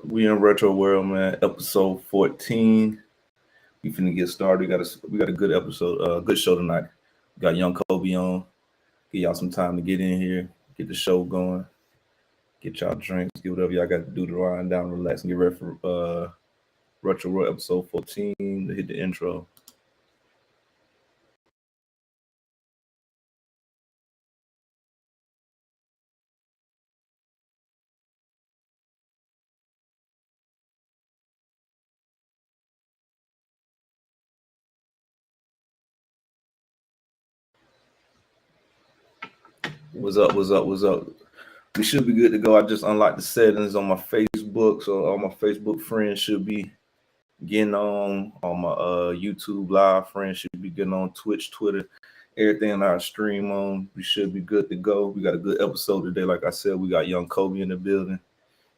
We in retro world, man. Episode 14. We finna get started. We got a good episode, good show tonight. We got young Coby on. Give y'all some time to get in here, get the show going, get y'all drinks, get whatever y'all got to do to wind down, relax, and get ready for retro world episode 14 to hit the intro. What's up? What's up? What's up? We should be good to go. I just unlocked the settings on my Facebook, so all my Facebook friends should be getting on. All my YouTube live friends should be getting on. Twitch, Twitter, everything I stream on. We should be good to go. We got a good episode today. Like I said, we got young Coby in the building.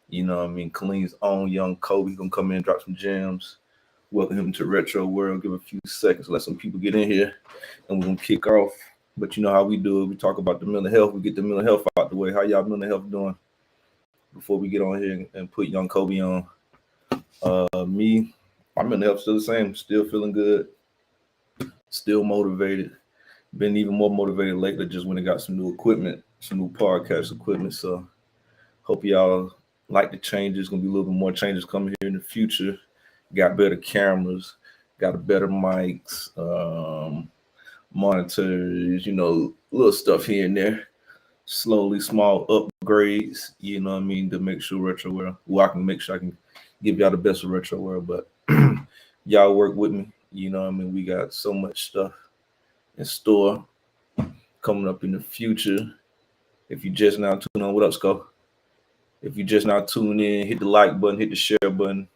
You know what I mean? Clean's own young Coby. He's gonna come in and drop some gems. Welcome him to Retro World. Give a few seconds, let some people get in here, and we're gonna kick off. But you know how we do it. We talk about the mental health. We get the mental health out the way. How y'all mental health doing? Before we get on here and put young Coby on. Me, my mental health still the same. Still feeling good. Still motivated. Been even more motivated lately. Just when I got some new equipment, some new podcast equipment. So hope y'all like the changes. Gonna be a little bit more changes coming here in the future. Got better cameras. Got a better mics. Monitors, little stuff here and there. Slowly, small upgrades, you know what I mean, to make sure Retro World, I can make sure I can give y'all the best of Retro World, but y'all work with me, you know what I mean. We got so much stuff in store coming up in the future. If you just now tune on, what up, Sco? If you just now tune in, hit the like button, hit the share button,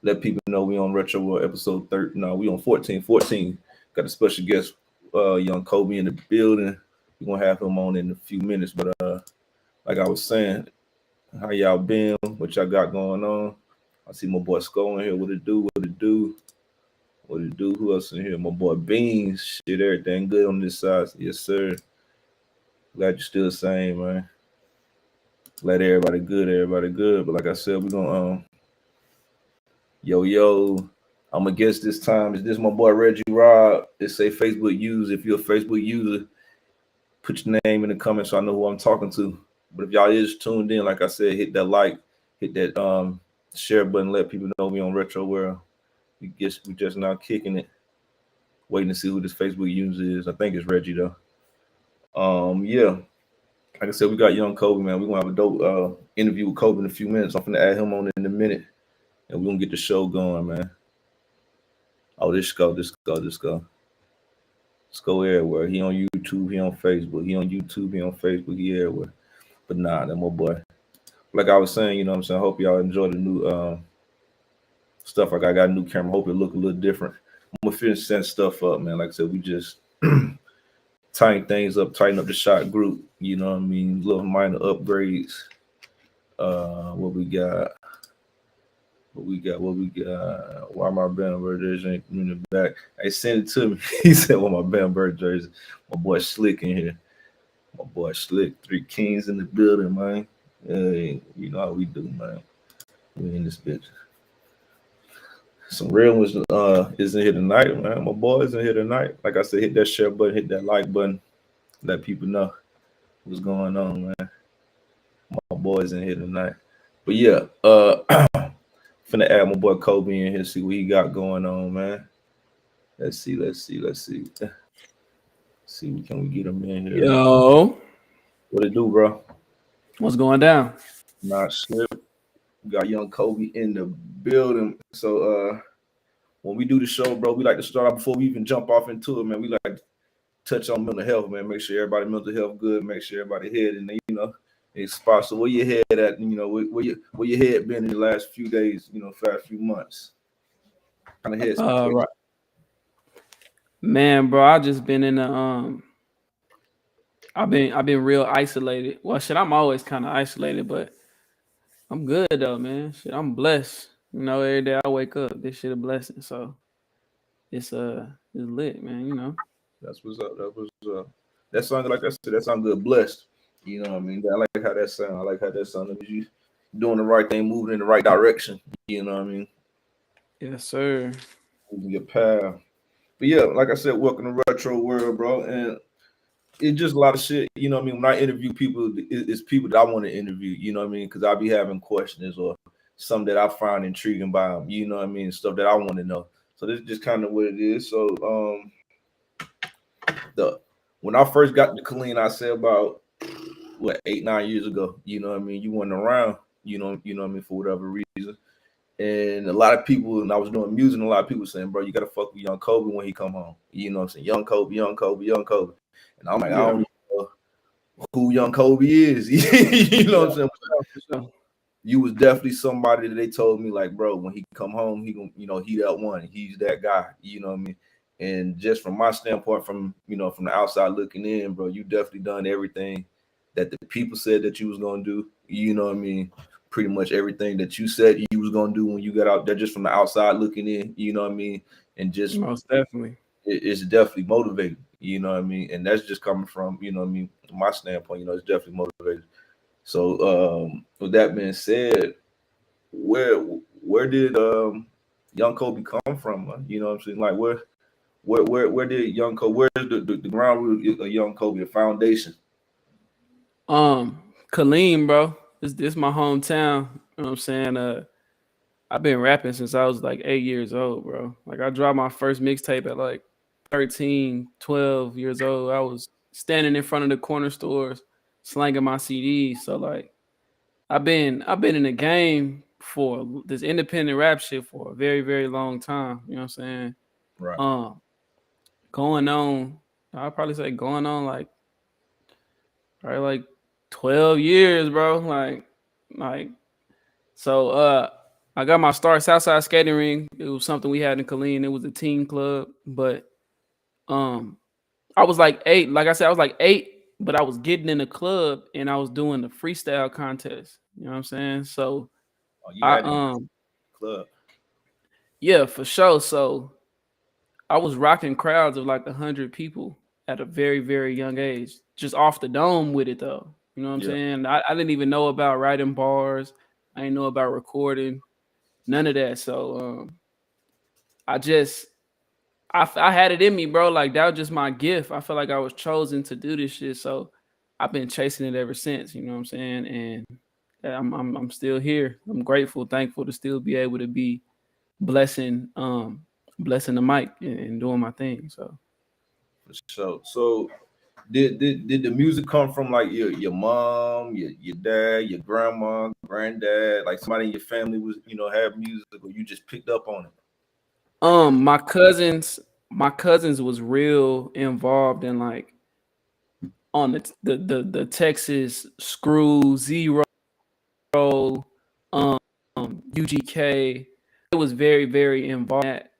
let people know we on Retro World episode 30. No, we on 14. Got a special guest, young Coby in the building. We're gonna have him on in a few minutes. But like I was saying, how y'all been? What y'all got going on? I see my boy Skull in here. What it do? What it do? What it do? Who else in here? My boy Beans. Shit, everything good on this side. Yes, sir. Glad you're still the same, man. Glad everybody good. Everybody good. But like I said, we're gonna yo. I'm gonna guess this time. Is this my boy Reggie Rob? It say Facebook user. If you're a Facebook user, put your name in the comments so I know who I'm talking to. But if y'all is tuned in, like I said, hit that like, hit that share button, let people know we on Retro World. We just now kicking it, waiting to see who this Facebook user is. I think it's Reggie though. Yeah. Like I said, we got young Coby, man. We're gonna have a dope interview with Coby in a few minutes. I'm gonna add him on in a minute, and we're gonna get the show going, man. Oh, this go. Let's go everywhere. He on YouTube, he on Facebook. He on YouTube, he on Facebook, he everywhere. But nah, that my boy. Like I was saying, you know what I'm saying? I hope y'all enjoy the new stuff. Like I got a new camera. Hope it look a little different. I'm gonna finish setting stuff up, man. Like I said, we just tighten things up, tighten up the shot group. You know what I mean? Little minor upgrades. What we got? What we got? Why my Bamberg jersey ain't in the back? Hey, send it to me. He said, "Well, my Bamberg jersey." My boy Slick in here. My boy Slick. 3 Kings in the building, man. Hey, you know how we do, man. We in this bitch. Some real ones is in here tonight, man. My boys in here tonight. Like I said, hit that share button, hit that like button, let people know what's going on, man. My boys in here tonight. But yeah, finna add my boy Coby in here, see what he got going on, man. Let's see. See, can we get him in here? Yo, What it do, bro? what's going down? Not shit. We got young Coby in the building. So when we do the show, bro, we like to start out before we even jump off into it, man. We like to touch on mental health, man. Make sure everybody mental health good. Make sure everybody head in, a spot. So where your head at? Where your head been in the last few days? Last few months. Kind of head. Right, man, bro. I just been in the I've been real isolated. Well, shit, I'm always kind of isolated, but I'm good though, man. Shit, I'm blessed. Every day I wake up, this shit a blessing. So it's lit, man. That's what's up. That was that song. Like I said, that sound good. Blessed. You know what I mean? I like how that sound. I like how that sound. doing the right thing, moving in the right direction. You know what I mean? Yes, sir. Moving your path. But yeah, like I said, welcome to Retro World, bro. And it's just a lot of shit. You know what I mean? When I interview people, it's people that I want to interview. You know what I mean? Because I'll be having questions or some that I find intriguing by them. You know what I mean? Stuff that I want to know. So this is just kind of what it is. So the when I first got to Killeen, I said about what 8-9 years ago. You know what I mean? You weren't around. You know what I mean, for whatever reason. And a lot of people, and I was doing music, and a lot of people saying, bro, you gotta fuck with young Coby when he come home. You know what I'm saying? Young Coby, young Coby, young Coby. And I'm like, I Yeah. don't know who young Coby is. You know what I'm saying? For sure. You was definitely somebody that they told me, like, bro, when he come home, he gonna, he that one. He's that guy. You know what I mean? And just from my standpoint, from from the outside looking in, bro, you definitely done everything that the people said that you was gonna do. You know what I mean? Pretty much everything that you said you was gonna do when you got out there, just from the outside looking in. You know what I mean? And just Most definitely. it's definitely motivating. You know what I mean? And that's just coming from what I mean, my standpoint. It's definitely motivated. So with that being said, where did young Coby come from? You know what I'm saying? Like where did young Coby? Where's the ground root of young Coby, the foundation? Killeen, bro. This my hometown. You know what I'm saying? I've been rapping since I was like 8 years old, bro. Like I dropped my first mixtape at like 13, 12 years old. I was standing in front of the corner stores slanging my CDs. So like I've been in the game for this independent rap shit for a very, very long time. You know what I'm saying? Right. Um going on, I'll probably say going on like probably like 12 years, bro. Like so I got my start Southside Skating Ring. It was something we had in Killeen. It was a teen club, but um I was like 8. Like I said, I was like 8, but I was getting in the club and I was doing the freestyle contest. You know what I'm saying? So Oh, you I had the club. yeah, for sure. So I was rocking crowds of like 100 people at a very, very young age, just off the dome with it though. You know what I'm Yeah, saying? I didn't even know about writing bars. I didn't know about recording, none of that. So I just I had it in me, bro. Like that was just my gift. I felt like I was chosen to do this shit. So I've been chasing it ever since. You know what I'm saying? And I'm still here. I'm grateful, thankful to still be able to be blessing blessing the mic and doing my thing. So for sure. So did the music come from like your mom, your dad, your grandma, granddad, like somebody in your family was have music, or you just picked up on it? my cousins was real involved in like on the Texas Screw Zero, um UGK. It was very, very involved in that.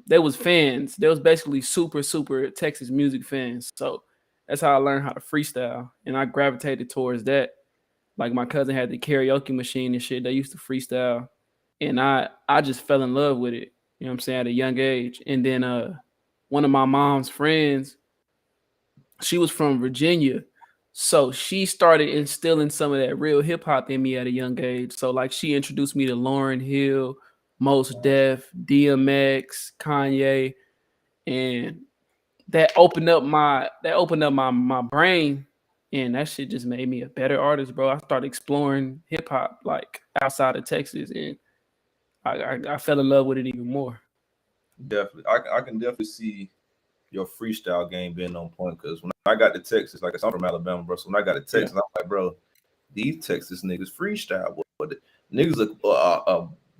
There was fans. There was basically super, super Texas music fans. So that's how I learned how to freestyle. And I gravitated towards that. Like my cousin had the karaoke machine and shit. They used to freestyle. And I just fell in love with it. You know what I'm saying, at a young age. And then one of my mom's friends, she was from Virginia. So she started instilling some of that real hip hop in me at a young age. So like she introduced me to Lauryn Hill, Most Def, DMX, Kanye, and that opened up my brain, and that shit just made me a better artist, bro. I started exploring hip hop like outside of Texas, and I fell in love with it even more. Definitely, I can definitely see your freestyle game being on point. Because when I got to Texas, like I said, I'm from Alabama, bro. So when I got to Yeah. Texas, I'm like, bro, these Texas niggas freestyle, but the niggas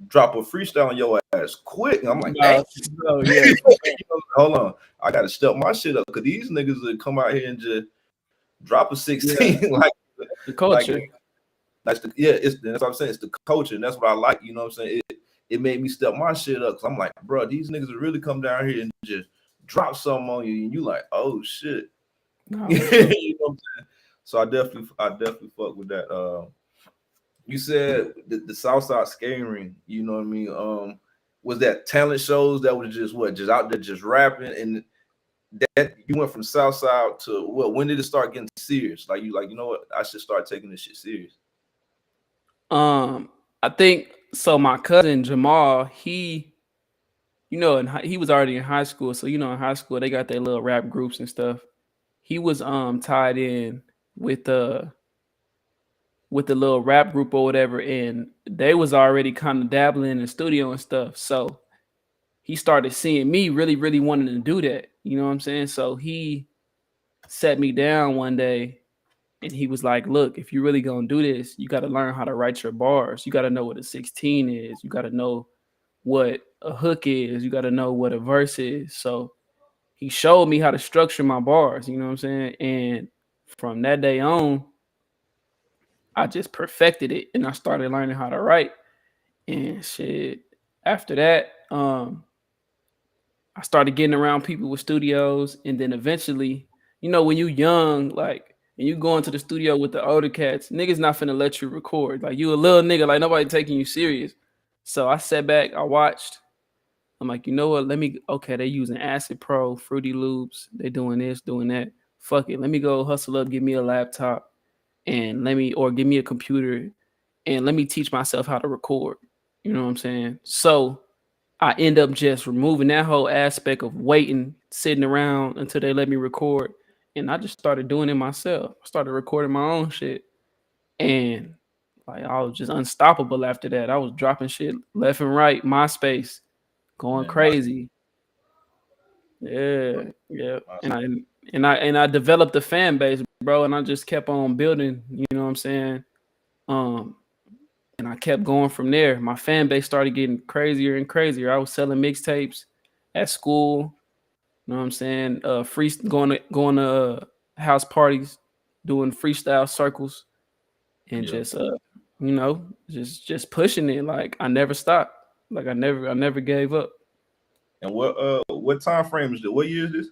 drop a freestyle on your ass quick. And I'm like, dang. So yeah, for sure. Hold on, I got to step my shit up because these niggas that come out here and just drop a Yeah, 16 the like culture. that's what I'm saying. It's the culture, and that's what I like. You know what I'm saying? It made me step my shit up because I'm like, bro, these niggas will really come down here and just drop something on you, and you like, oh shit. No, You for sure. know what I'm saying? So I definitely fuck with that. You said the Southside Skating Ring. You know what I mean? Was that talent shows that was just what, just out there just rapping, and that you went from Southside to what? When did it start getting serious? Like you know what? I should start taking this shit serious. I think so. My cousin Jamal, he was already in high school, so in high school they got their little rap groups and stuff. He was tied in with the little rap group or whatever, and they was already kind of dabbling in the studio and stuff. So he started seeing me really, really wanting to do that. You know what I'm saying? So he sat me down one day and he was like, look, if you really gonna do this, you gotta learn how to write your bars. You gotta know what a 16 is, you gotta know what a hook is, you gotta know what a verse is. So he showed me how to structure my bars, you know what I'm saying? And from that day on, I just perfected it and I started learning how to write. And shit, after that, I started getting around people with studios, and then eventually, when you young, like, and you go into the studio with the older cats, niggas not finna let you record. Like, you a little nigga, like nobody taking you serious. So I sat back, I watched. I'm like, you know what? Okay, they using Acid Pro, Fruity Loops, they doing this, doing that. Fuck it, let me go hustle up, give me a laptop, and give me a computer, and let me teach myself how to record. You know what I'm saying? So I end up just removing that whole aspect of waiting, sitting around until they let me record. And I just started doing it myself. I started recording my own shit. And like I was just unstoppable after that. I was dropping shit left and right, MySpace, going Man, my, crazy. Yeah, yeah. And I developed a fan base, bro, and I just kept on building, you know what I'm saying? Um, and I kept going from there. My fan base started getting crazier and crazier. I was selling mixtapes at school. You know what I'm saying? Going to house parties, doing freestyle circles, and yeah. just pushing it. Like I never stopped. Like I never gave up. And what time frame is this? What year is this?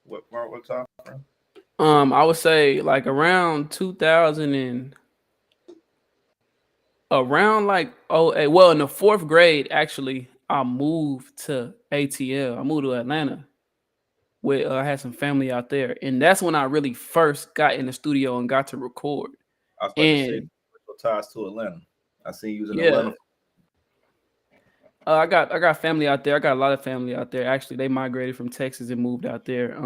What time frame? I would say like around 2000 and around like well in the fourth grade actually I moved to ATL. I moved to Atlanta. With I had some family out there, and that's when I really first got in the studio and got to record. I was about to say And ties to Atlanta. I see you was in yeah, Atlanta. I got family out there. I got a lot of family out there. Actually, they migrated from Texas and moved out there.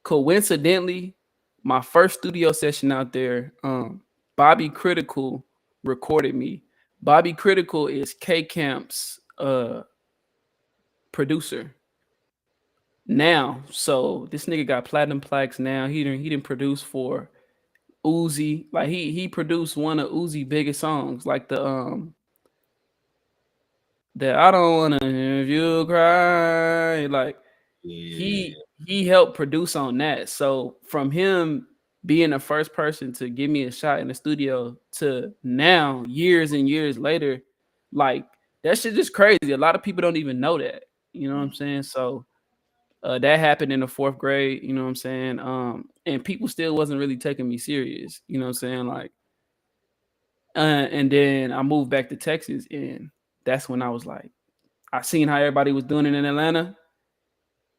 Coincidentally, my first studio session out there, Bobby Critical recorded me. Bobby Critical is K Camp's producer now. So this nigga got platinum plaques now. He didn't produce for Uzi. Like he produced one of Uzi biggest songs, like the I don't wanna hear you cry. Like Yeah, he helped produce on that. So from him being the first person to give me a shot in the studio to now, years and years later, like that shit just crazy. A lot of people don't even know that. You know what I'm saying? So that happened in the fourth grade, you know what I'm saying? And people still wasn't really taking me serious, you know what I'm saying? Like, and then I moved back to Texas, and that's when I was like, I seen how everybody was doing it in Atlanta,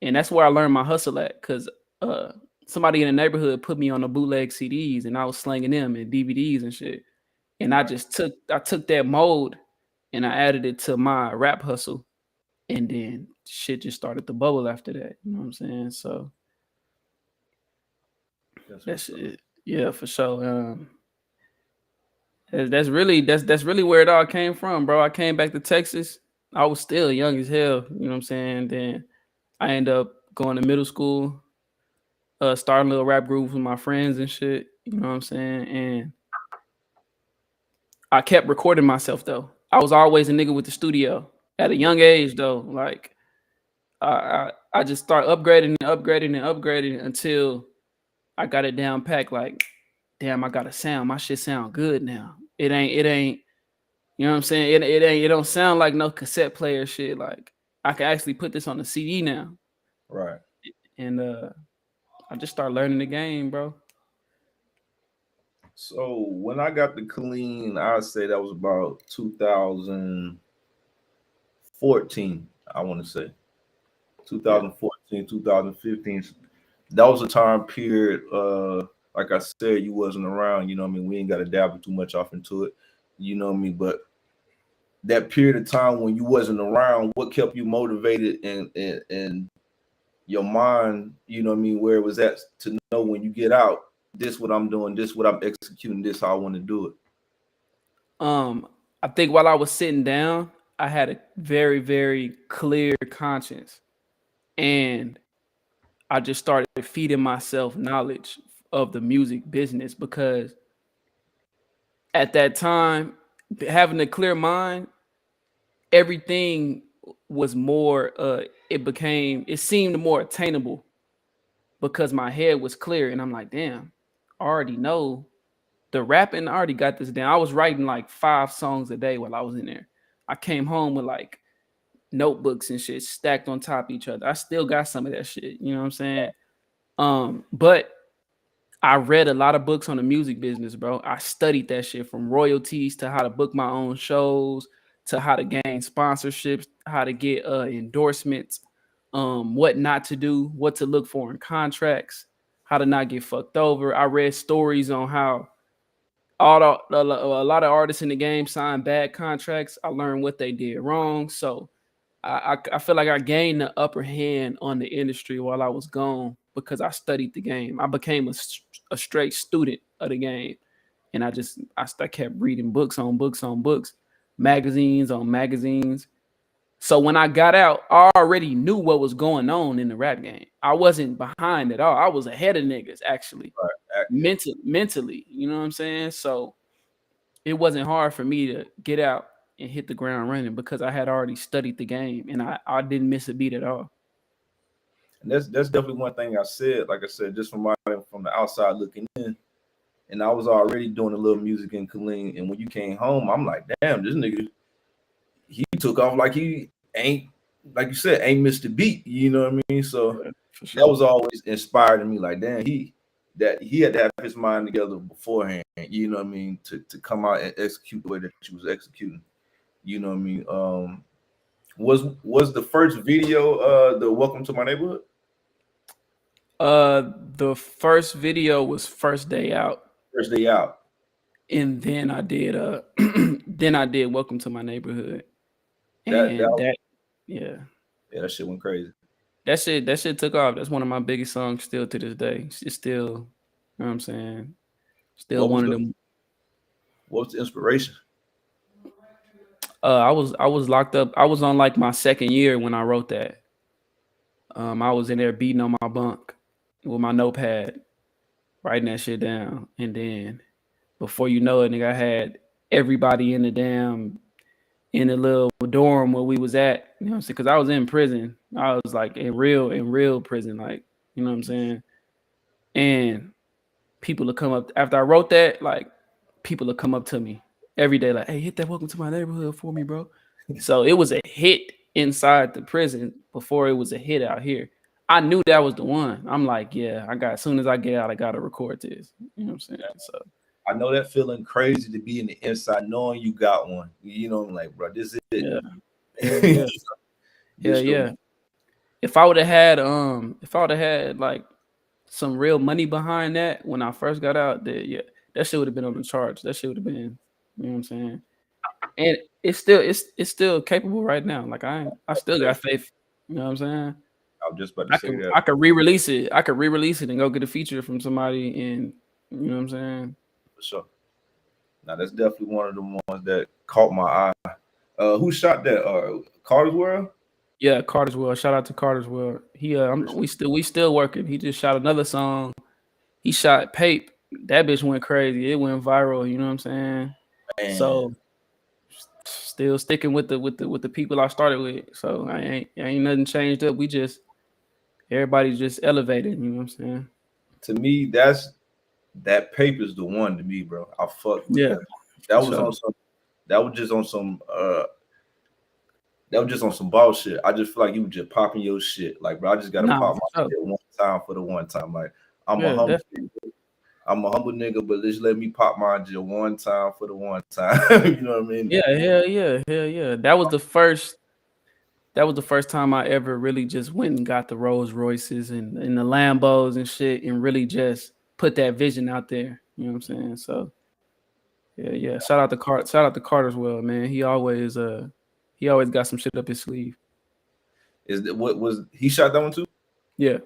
and that's where I learned my hustle at, cause uh, somebody in the neighborhood put me on the bootleg CDs, and I was slanging them and DVDs and shit, and right. I took that mode, and I added it to my rap hustle, and then shit just started to bubble after that, you know what I'm saying? So That's that's what's up. it. Yeah, for sure. That's really where it all came from, bro. I came back to Texas. I was still young as hell, you know what I'm saying? Then I ended up going to middle school, starting little rap groups with my friends and shit, you know what I'm saying? And I kept recording myself though. I was always a nigga with the studio at a Yeah, young age though. Like I just start upgrading and upgrading and upgrading until I got it down packed. Like, damn, I got a sound. My shit sound good now. It ain't. You know what I'm saying? It don't sound like no cassette player shit. Like I can actually put this on the CD now, right. and I just start learning the game, bro. So when I got the clean, I'd say that was about 2014. I want to say Yeah, 2014, 2015. That was a time period. Like I said, you wasn't around. You know, what I mean, we ain't got to dabble too much off into it. You know what I mean? But that period of time when you wasn't around, what kept you motivated and your mind, you know what I mean, where it was at to know when you get out, this what I'm doing, this what I'm executing, this how I want to do it. I think while I was sitting down, I had a very, very clear conscience. And I just started feeding myself knowledge of the music business because at that time, having a clear mind, everything was more it seemed more attainable because my head was clear and I'm like, damn, I already know the rapping, I already got this down. I was writing like 5 songs a day while I was in there. I came home with like notebooks and shit stacked on top of each other. I still got some of that shit, you know what I'm saying? But I read a lot of books on the music business, bro. I studied that shit from royalties to how to book my own shows to how to gain sponsorships, how to get endorsements, what not to do, what to look for in contracts, how to not get fucked over. I read stories on how a lot of artists in the game signed bad contracts. I learned what they did wrong. So I feel like I gained the upper hand on the industry while I was gone because I studied the game. I became a straight student of the game, and I kept reading books on books on books, magazines on magazines. So when I got out, I already knew what was going on in the rap game. I wasn't behind at all. I was ahead of niggas actually, Yeah. mentally. You know what I'm saying? So it wasn't hard for me to get out and hit the ground running because I had already studied the game and I didn't miss a beat at all. And that's definitely one thing I said. Like I said, just from the outside looking in, and I was already doing a little music in Killeen. And when you came home, I'm like, damn, this nigga, he took off like he ain't, like you said, ain't missed a beat. You know what I mean? So Yeah, for that sure. was always inspiring me. Like, damn, he had to have his mind together beforehand. You know what I mean? To come out and execute the way that you was executing. You know what I mean? Was the first video the Welcome to My Neighborhood? The first video was First Day Out, First day out. and then I did then I did Welcome to My Neighborhood, and That yeah, yeah, that shit went crazy. that shit took off. That's one of my biggest songs still to this day. It's still, you know what I'm saying, still What was one of the them. what was the inspiration? I was locked up. I was on like my second year when I wrote that. I was in there beating on my bunk with my notepad, writing that shit down. And then before you know it, nigga, I had everybody in the little dorm where we was at. You know what I'm saying? Because I was in prison. I was like in real prison, like, you know what I'm saying? And people would come up after I wrote that, like people would come up to me every day, like, hey, hit that Welcome to My Neighborhood for me, bro. So it was a hit inside the prison before it was a hit out here. I knew that was the one. I'm like, yeah, as soon as I get out, I gotta record this. You know what I'm saying? So I know that feeling crazy to be in the inside, knowing you got one. You know, I'm like, bro, this is it. yeah, hell yeah, hell This the yeah. If I would have had like some real money behind that when I first got out, that shit would have been on the charts. That shit would have been, you know what I'm saying? And it's still capable right now. Like I still got faith. You know what I'm saying? I was just about to say that I could re-release it. I could re-release it and go get a feature from somebody and you know what I'm saying? for sure. Now that's definitely one of the ones that caught my eye. Who shot that? Carter's World? Yeah, Carter's World. Shout out to Carter's World. He we still working. He just shot another song. He shot Pape. That bitch went crazy. It went viral, you know what I'm saying? Man, So still sticking with the people I started with. So I ain't nothing changed up. Everybody's just elevated, you know what I'm saying? to me, that paper's the one to me, bro. I fuck with Yeah, that. for That was sure. on some. That was just on some. That was just on some bullshit. I just feel like you were just popping your shit. Like, bro, I just gotta Nah, pop for my sure. shit one time for the one time. Like, I'm a Yeah, humble. definitely. I'm a humble nigga, but just let me pop mine just one time for the one time. You know what I mean? Yeah, hell yeah, hell yeah. That was the first time I ever really just went and got the Rolls Royces and the Lambos and shit and really just put that vision out there. You know what I'm saying? So Yeah. Shout out to Shout out to Carter's well, man. He always got some shit up his sleeve. Is that what was he shot that one too? Yeah.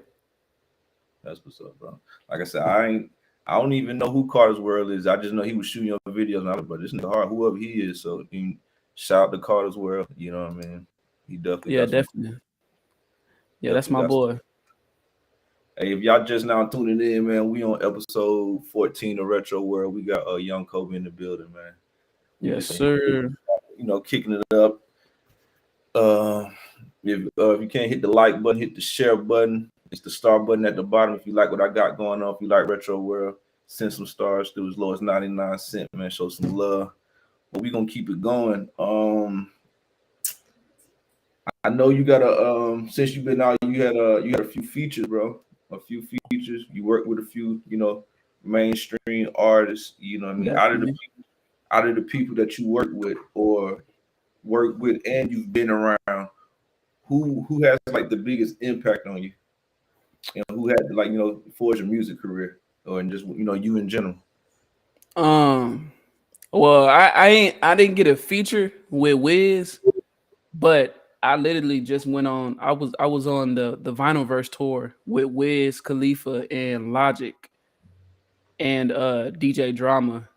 That's what's up, bro. Like I said, I don't even know who Carter's World is. I just know he was shooting your videos, and I was like, bro, this nigga hard, whoever he is. So shout out to Carter's World. You know what I mean? He definitely Yeah, got some. definitely. Yeah, that's Definitely my got some. boy. Hey, if y'all just now tuning in, man, we on episode 14 of Retro World. We got young Coby in the building, man. We Yes, just sir. kicking it up. If you can't hit the like button, hit the share button. It's the star button at the bottom. If you like what I got going on, if you like Retro World, send some stars through as low as 99 cents, man. Show some love. But we gonna keep it going. I know you got since you've been out, you had a few features, bro. A few features. You worked with a few, mainstream artists. You know what I mean? Definitely. Out of the people that you work with and you've been around, who has like the biggest impact on you? Who had like forged your music career, or in just you in general? Well, I didn't get a feature with Wiz, but I literally just went on. I was on the Vinylverse tour with Wiz, Khalifa, and Logic, and DJ Drama.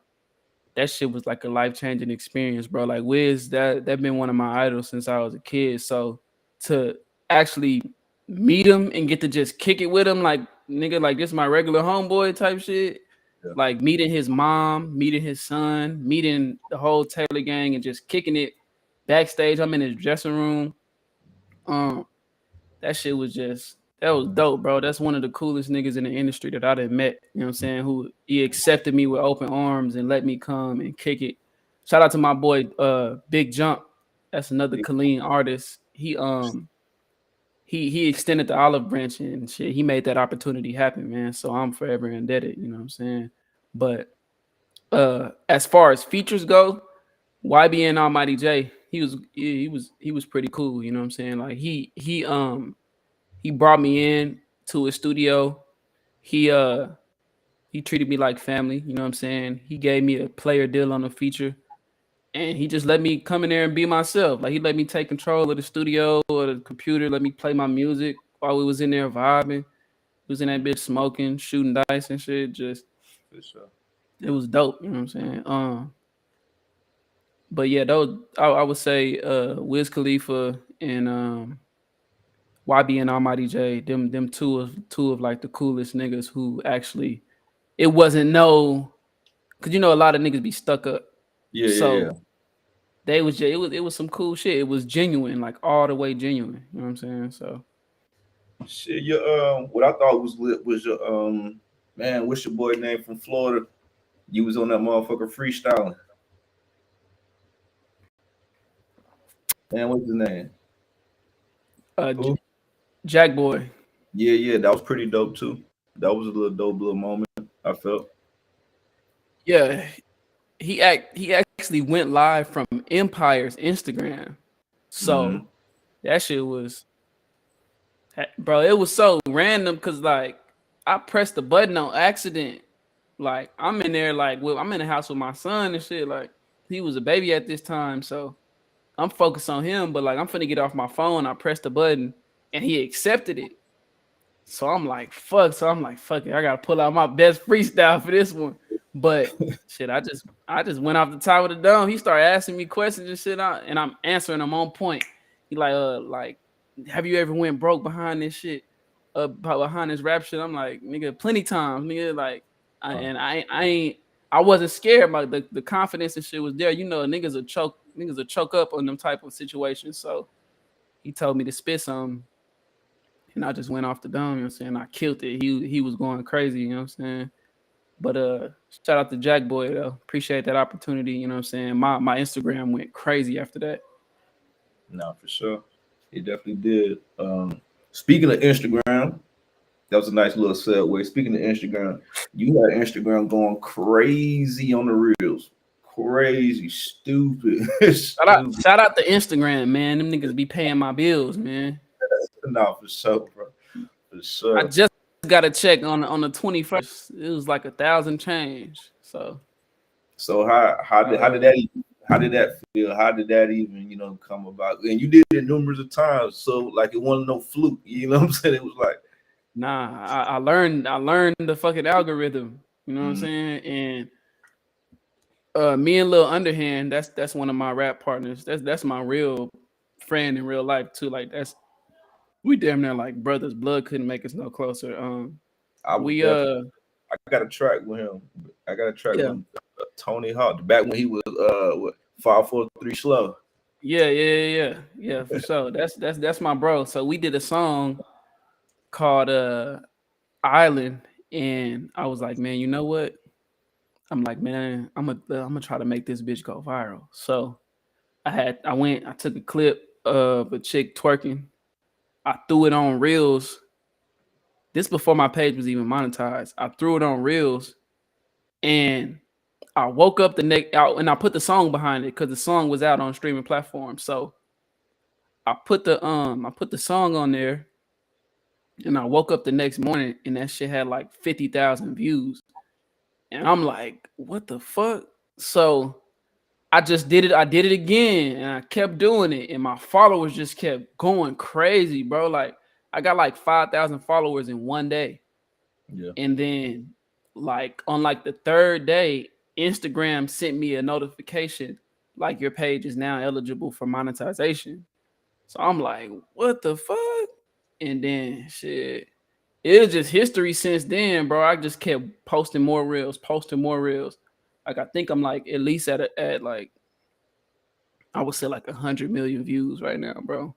That shit was like a life changing experience, bro. Like Wiz, that been one of my idols since I was a kid. So to actually meet him and get to just kick it with him, like nigga, like this my regular homeboy type shit. Yeah. Like meeting his mom, meeting his son, meeting the whole Taylor gang, and just kicking it backstage. I'm in his dressing room. Um, that shit was that was dope, bro. That's one of the coolest niggas in the industry that I done met. You know what I'm saying? Who he accepted me with open arms and let me come and kick it. Shout out to my boy Big Jump. That's another clean artist. He extended the olive branch and shit. He made that opportunity happen, man. So I'm forever indebted, you know what I'm saying? But as far as features go, YBN Almighty J, he was pretty cool, you know what I'm saying? Like he brought me in to his studio. He treated me like family, you know what I'm saying? He gave me a player deal on a feature and he just let me come in there and be myself. Like he let me take control of the studio or the computer, let me play my music while we was in there vibing. We was in that bitch smoking, shooting dice and shit. Just For sure. it was dope, you know what I'm saying? But yeah, those I would say Wiz Khalifa and YB and Almighty J, them two of like the coolest niggas who actually it wasn't no because a lot of niggas be stuck up. Yeah. So they was just, it was some cool shit. It was genuine, like all the way genuine. You know what I'm saying? So Shit, your what I thought was lit was your man, what's your boy name from Florida? You was on that motherfucker freestyling. Man, what's his name? uh Who? Jack Boy. Yeah, that was pretty dope too. That was a little dope little moment, I felt. Yeah, he actually went live from Empire's Instagram. Mm-hmm. So that shit was bro, it was so random because like I pressed the button on accident. Like I'm in there, like I'm in the house with my son and shit. Like he was a baby at this time, so I'm focused on him. But like I'm finna get off my phone. I pressed the button and he accepted it. So I'm like, fuck. So I'm like, fuck it. I gotta pull out my best freestyle for this one. But shit, I just went off the top of the dome. He started asking me questions and shit, and I'm answering them on point. He like, have you ever went broke behind this shit? Behind this rap shit? I'm like, nigga, plenty times, nigga. Like, I wasn't scared. The confidence and shit was there. Niggas will choke up on them type of situations. So he told me to spit some, and I just went off the dome. You know what I'm saying? I killed it. He was going crazy. You know what I'm saying? But shout out to Jack Boy though. Appreciate that opportunity. You know what I'm saying? My Instagram went crazy after that. No, for sure. It definitely did. Speaking of Instagram, that was a nice little segue. Speaking of Instagram, you had Instagram going crazy on the reels. Crazy, stupid, stupid. Shout out to Instagram, man. Them niggas be paying my bills, man. No, for sure, bro. For I sure. just got a check on the 21st. It was like 1,000 change. So So how did that feel? How did that even come about? And you did it numerous of times, so like it wasn't no fluke. You know what I'm saying? It was like, Nah, I learned the fucking algorithm. You know what I'm mm, saying? And me and Lil Underhand, that's one of my rap partners. That's my real friend in real life too. Like we damn near like brothers. Blood couldn't make us no closer. I would We definitely. I got a track with him. I got a track with yeah. him. Tony Hawk back when he was what 543 slow. Yeah, for sure. That's my bro. So we did a song called Island, and I was like, man, you know what? I'm like, man, I'm gonna try to make this bitch go viral. So I took a clip of a chick twerking. I threw it on Reels. This before my page was even monetized. I threw it on Reels, and I woke up the next out, and I put the song behind it because the song was out on streaming platforms. So I put the song on there, and I woke up the next morning, and that shit had like 50,000 views, and I'm like, what the fuck? So I just did it. I did it again, and I kept doing it, and my followers just kept going crazy, bro. Like I got like 5,000 followers in one day, Yeah, and then like on like the third day, Instagram sent me a notification like your page is now eligible for monetization. So I'm like, what the fuck? And then shit, it was just history since then, bro. I just kept posting more reels, posting more reels. Like I think I'm like at least at like I would say like 100 million views right now, bro.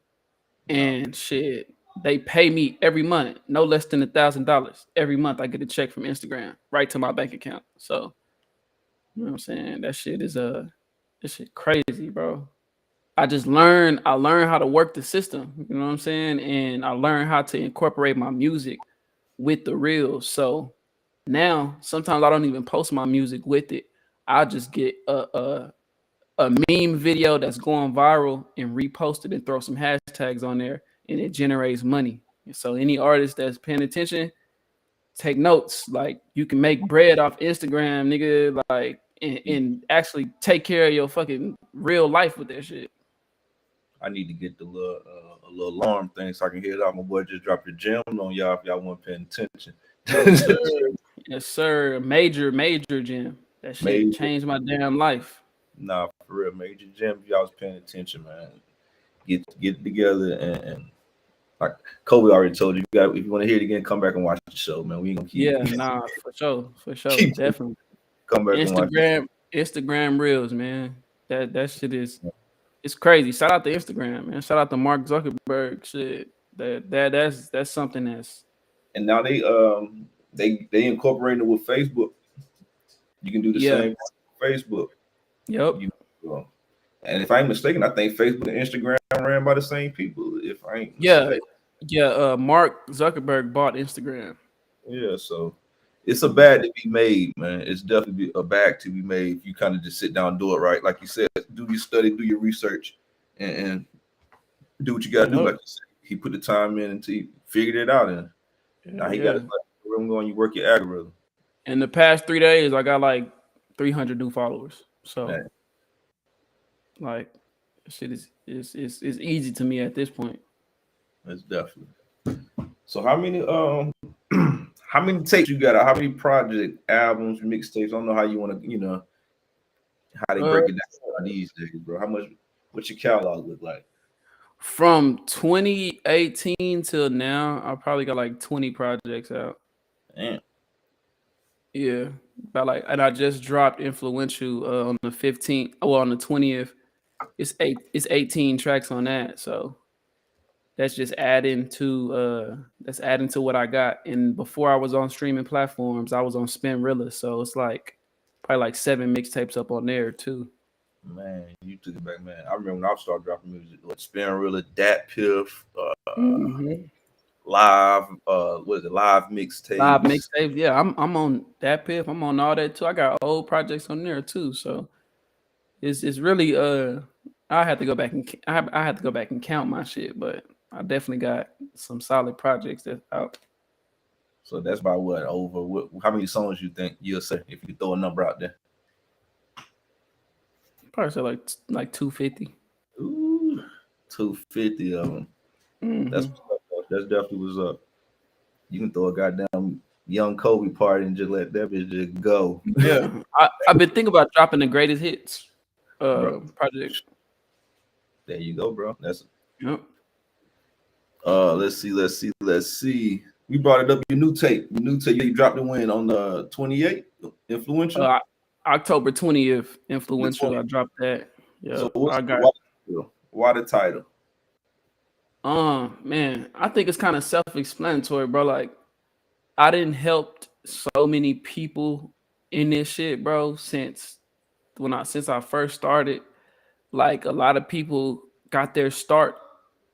no, And shit, they pay me every month, no less than $1,000 every month. I get a check from Instagram right to my bank account. So you know what I'm saying? This shit crazy, bro. I learned how to work the system, you know what I'm saying? And I learned how to incorporate my music with the reels. So now sometimes I don't even post my music with it. I'll just get a meme video that's going viral and repost it and throw some hashtags on there, and it generates money. And so any artist that's paying attention, take notes. Like you can make bread off Instagram, nigga, like and actually take care of your fucking real life with that shit. I need to get the little a little alarm thing so I can hear it out. My boy just dropped a gem on y'all if y'all weren't paying attention. Yes, sir. Yes, sir. Major gym. That shit Major, changed my damn life. nah, for real, major gem. If y'all was paying attention, man, get it together and like Kobe already told you, you got if you want to hear it again, come back and watch the show, man. We ain't gonna keep Yeah, nah, for sure, keep definitely. come back and watch it. Instagram reels, man. That shit is it's crazy. Shout out to Instagram, man. Shout out to Mark Zuckerberg. Shit, that's something that's And now they incorporated it with Facebook. You can do the yeah, same with Facebook. yep, You and if I ain't mistaken, I think Facebook and Instagram ran by the same people. If I ain't yeah, mistaken. yeah. Mark Zuckerberg bought Instagram. Yeah, so it's a bag to be made, man. It's definitely a bag to be made if you kind of just sit down and do it right. Like you said, do your study, do your research, and do what you gotta do. Yep. Like you said, he put the time in until he figured it out, and now Yeah, he got yeah. his algorithm going. You work your algorithm. In the past 3 days, I got like 300 new followers. So Man, like, shit is easy to me at this point. that's definitely. So how many how many tapes you got? How many project albums, mixtapes? I don't know how you want to how they Uh, break it down these days, bro. How much? What's your catalog look like? from 2018 till now, I probably got like 20 projects out. Damn. Yeah, about like, and I just dropped Influential on the 15th. Well, on the 20th, it's 18 tracks on that. So that's just adding to what I got. And before I was on streaming platforms, I was on Spinrilla, so it's like probably like 7 mixtapes up on there too. Man, you took it back, man. I remember when I started dropping music, like Spin Rilla, Dat Piff, Mm-hmm. live, what is it, live Live mixtapes. mixtapes, yeah. I'm on that Piff. I'm on all that too. I got old projects on there too. So it's really I had to go back and I had to go back and count my shit, but I definitely got some solid projects that's out. So that's about what over what? How many songs you think you'll say if you throw a number out there? Probably say like 250. Ooh, 250 of them. That's Mm-hmm. what's up, though. That's definitely what's up. You can throw a goddamn young Kobe party and just let that bitch just go, Yeah, I've been thinking about dropping the greatest hits bro. project. There you go, bro. That's Yep. let's see. We brought it up. Your new tape. Your new tape. You dropped the win on the 28th. Influential. Uh, October 20th, The influential. 20th. I dropped that. So Yeah, what's I the got. why the title? Why the title? Man, I think it's kind of self-explanatory, bro. Like, I didn't help so many people in this shit, bro, since I first started. Like, a lot of people got their start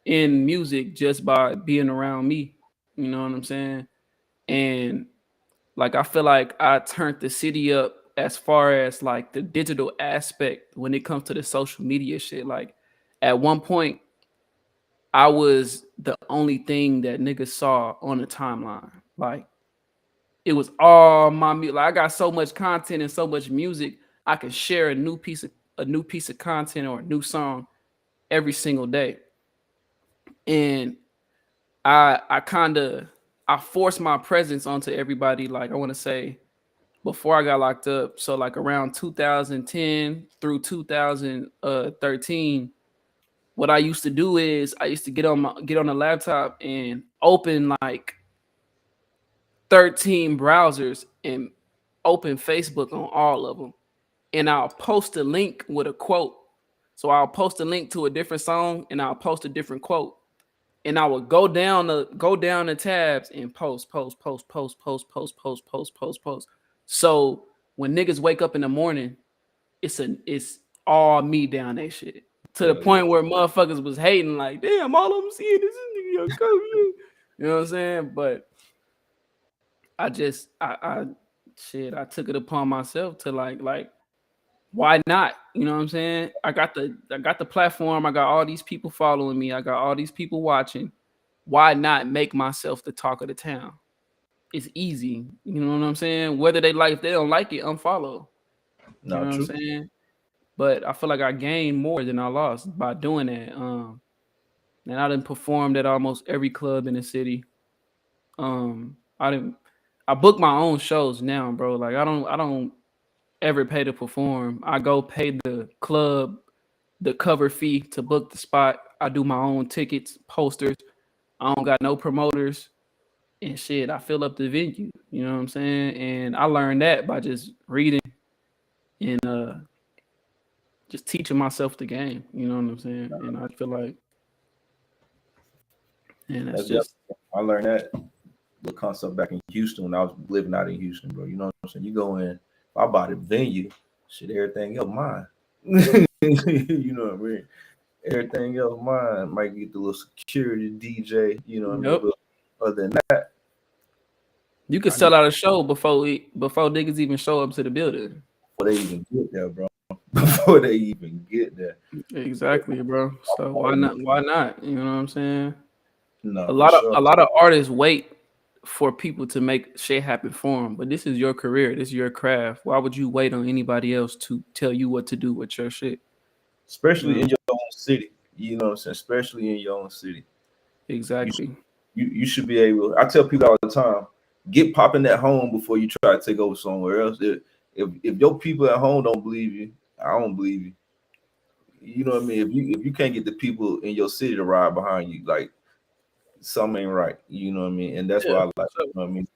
in music just by being around me. You know what I'm saying? And like, I feel like I turned the city up as far as like the digital aspect when it comes to the social media shit. Like, at one point, I was the only thing that niggas saw on the timeline. Like, it was all my music. Like, I got so much content and so much music. I can share a new piece of content or a new song every single day. And I forced my presence onto everybody. Like, I want to say, before I got locked up, so like around 2010 through 2013, what I used to do is I used to get on the laptop and open like 13 browsers and open Facebook on all of them, and I'll post a link with a quote. So I'll post a link to a different song and I'll post a different quote. And I would go down the tabs and post. So when niggas wake up in the morning, it's all me down that shit. To the Hell yeah. point where motherfuckers was hating, like, damn, all of them seeing this nigga Young Kobe. You know what I'm saying? But I shit, I took it upon myself to like why not? You know what I'm saying? I got the platform, I got all these people following me, I got all these people watching. Why not make myself the talk of the town? It's easy. You know what I'm saying? Whether if they don't like it, unfollow. You know Not what I'm true. saying? But I feel like I gained more than I lost by doing that. And I done performed at almost every club in the city. I didn't. I book my own shows now, bro. Like, I don't ever pay to perform. I go pay the club the cover fee to book the spot. I do my own tickets, posters. I don't got no promoters and shit. I fill up the venue. You know what I'm saying? And I learned that by just reading and just teaching myself the game. You know what I'm saying? And I feel like, and that's That's just definitely. I learned that the concept back in Houston when I was living out in Houston, bro. You know what I'm saying? You go in, if I buy the venue, shit, everything else mine. You know what I mean? Everything else mine. Might get the little security DJ, you know what I mean? yep. But other than that, You could I get sell out a show before niggas even show up to the building. before they even get there, bro. Before they even get there. Exactly, bro. So why Oh, not? Why not? You know what I'm saying? no, A for lot of sure. a lot of artists wait for people to make shit happen for them, but this is your career. This is your craft. Why would you wait on anybody else to tell you what to do with your shit? You Especially know? in your own city. You know what I'm saying? Especially in your own city. You Exactly. you should be able. I tell people all the time, get popping at home before you try to take over somewhere else. If your people at home don't believe you, I don't believe you. You know what I mean? If you can't get the people in your city to ride behind you, like something ain't right. You know what I mean? And that's Yeah, why I for like. sure. You know what I mean?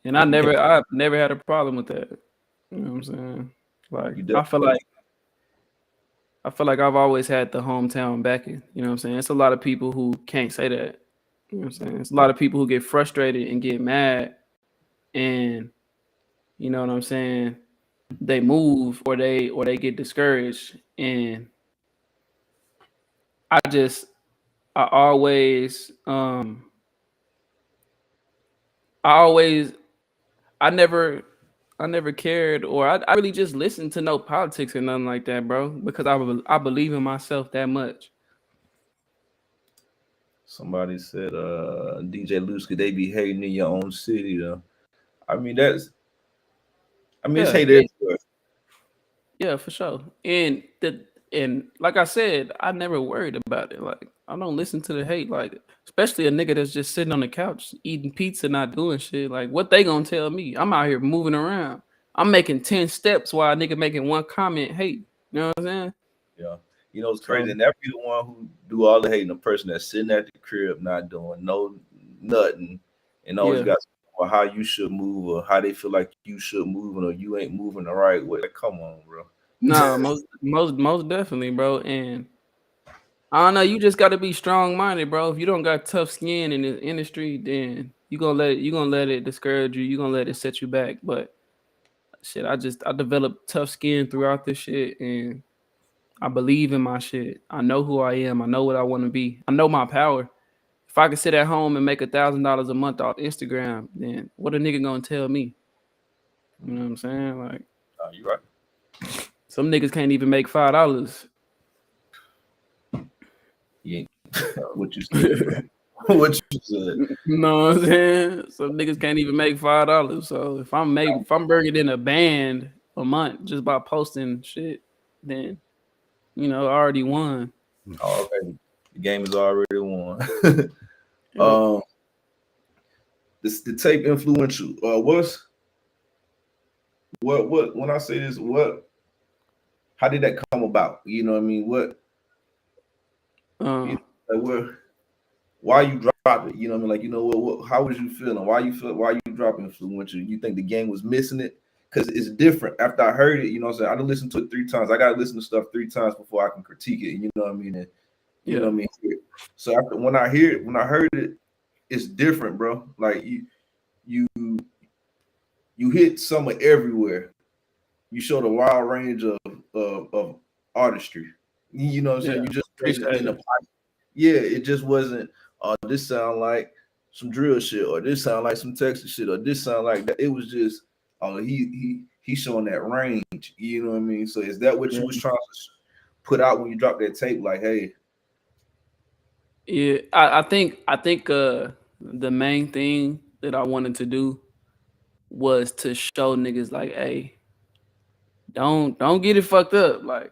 And If you can't, I've never had a problem with that. You know what I'm saying? Like, you I feel like definitely I feel like I've always had the hometown backing. You know what I'm saying? It's a lot of people who can't say that. You know what I'm saying? It's a lot of people who get frustrated and get mad, and you know what I'm saying? They move or they get discouraged. And I just I always I always I never I never cared, or I really just listened to no politics or nothing like that, bro, because I believe in myself that much. somebody said, DJ Luce, could they be hating in your own city though? I mean, it's Yeah, hate everywhere. Yeah, for sure. And like I said, I never worried about it. Like I don't listen to the hate. Like especially a nigga that's just sitting on the couch eating pizza, not doing shit. Like what they gonna tell me? I'm out here moving around. I'm making 10 steps while a nigga making one comment hate. You know what I'm saying? Yeah. You know, it's So crazy. And that be the one who do all the hating, the person that's sitting at the crib not doing no nothing and always yeah. got or how you should move or how they feel like you should move or you ain't moving the right way. Like, come on, bro. Nah, most definitely, bro. And I don't know, you just gotta be strong minded, bro. If you don't got tough skin in the industry, then you gonna let it discourage you, you gonna let it set you back. But shit, I developed tough skin throughout this shit and I believe in my shit. I know who I am. I know what I want to be. I know my power. If I could sit at home and make $1,000 a month off Instagram, then what a nigga gonna tell me? You know what I'm saying? Like You right. some niggas can't even make $5. You ain't what you said, bro. What you said. You know what I'm saying? Some niggas can't even make $5. So if I'm bringing in a band a month just by posting shit, then I already won. Already. The game is already won. Yep. This the tape influential. What when I say this, how did that come about? You know what I mean? You Uh, know, like why you drop it? You know what I mean? Like, how was you feeling? Why you dropping influential? You think the game was missing it? Because it's different. After I heard it, you know what I'm saying? I done listened to it 3 times. I gotta listen to stuff 3 times before I can critique it. You know what I mean? And you know yeah, what I mean? So after when I heard it, it's different, bro. Like you you hit summer everywhere. You showed a wide range of artistry. You know what I'm saying? yeah. You just wasn't Appreciate in the it. pocket. Yeah, it just wasn't. This sound like some drill shit, or this sound like some Texas shit, or this sound like that. It was just, he's showing that range. You know what I mean? So is that what Yeah. you was trying to put out when you dropped that tape? Like, hey, Yeah, I think the main thing that I wanted to do was to show niggas like, hey, don't get it fucked up. Like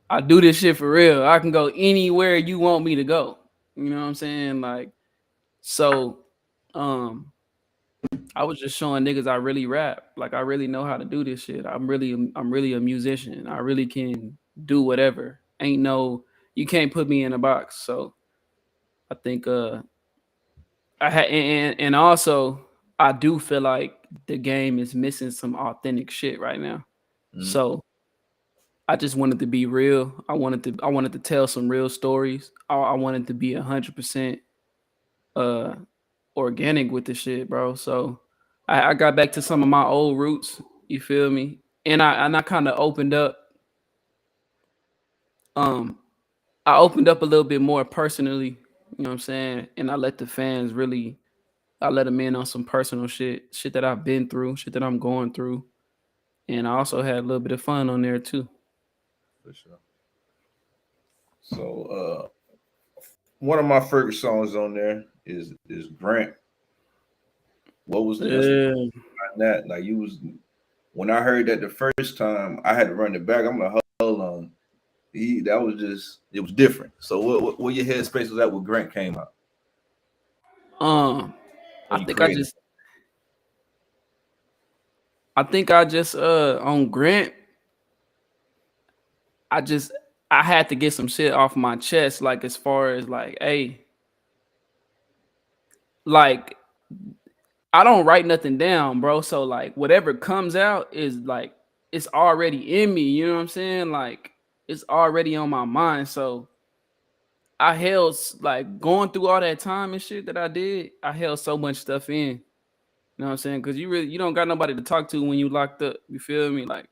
I do this shit for real. I can go anywhere you want me to go. You know what I'm saying? Like so um I was just showing niggas I really rap. Like I really know how to do this shit. I'm really a musician. I really can do whatever. Ain't no you can't put me in a box. So I think I had and also I do feel like the game is missing some authentic shit right now. mm, So I just wanted to be real. I wanted to tell some real stories. I wanted to be 100% uh organic with the shit, bro. So I got back to some of my old roots. You feel me? And I kind of um opened up a little bit more personally. You know what I'm saying? And I let the fans really I let them in on some personal shit that I've been through, shit that I'm going through, and I also had a little bit of fun on there too. for sure. So one of my favorite songs on there is Grant. What was the inspiration Yeah, behind that? Like you was when I heard that the first time, I had to run it back. I'm like, hold on. That was just it was different. So what your headspace was at when Grant came out um, I when you think I created? just, I think I just, on Grant, I just, I had to get some shit off my chest, like as far as like, hey, like I don't write nothing down, bro. So like whatever comes out is like it's already in me. You know what I'm saying? Like it's already on my mind. So I held like going through all that time and shit that I did. I held so much stuff in. You know what I'm saying? Because you don't got nobody to talk to when you locked up. You feel me? Like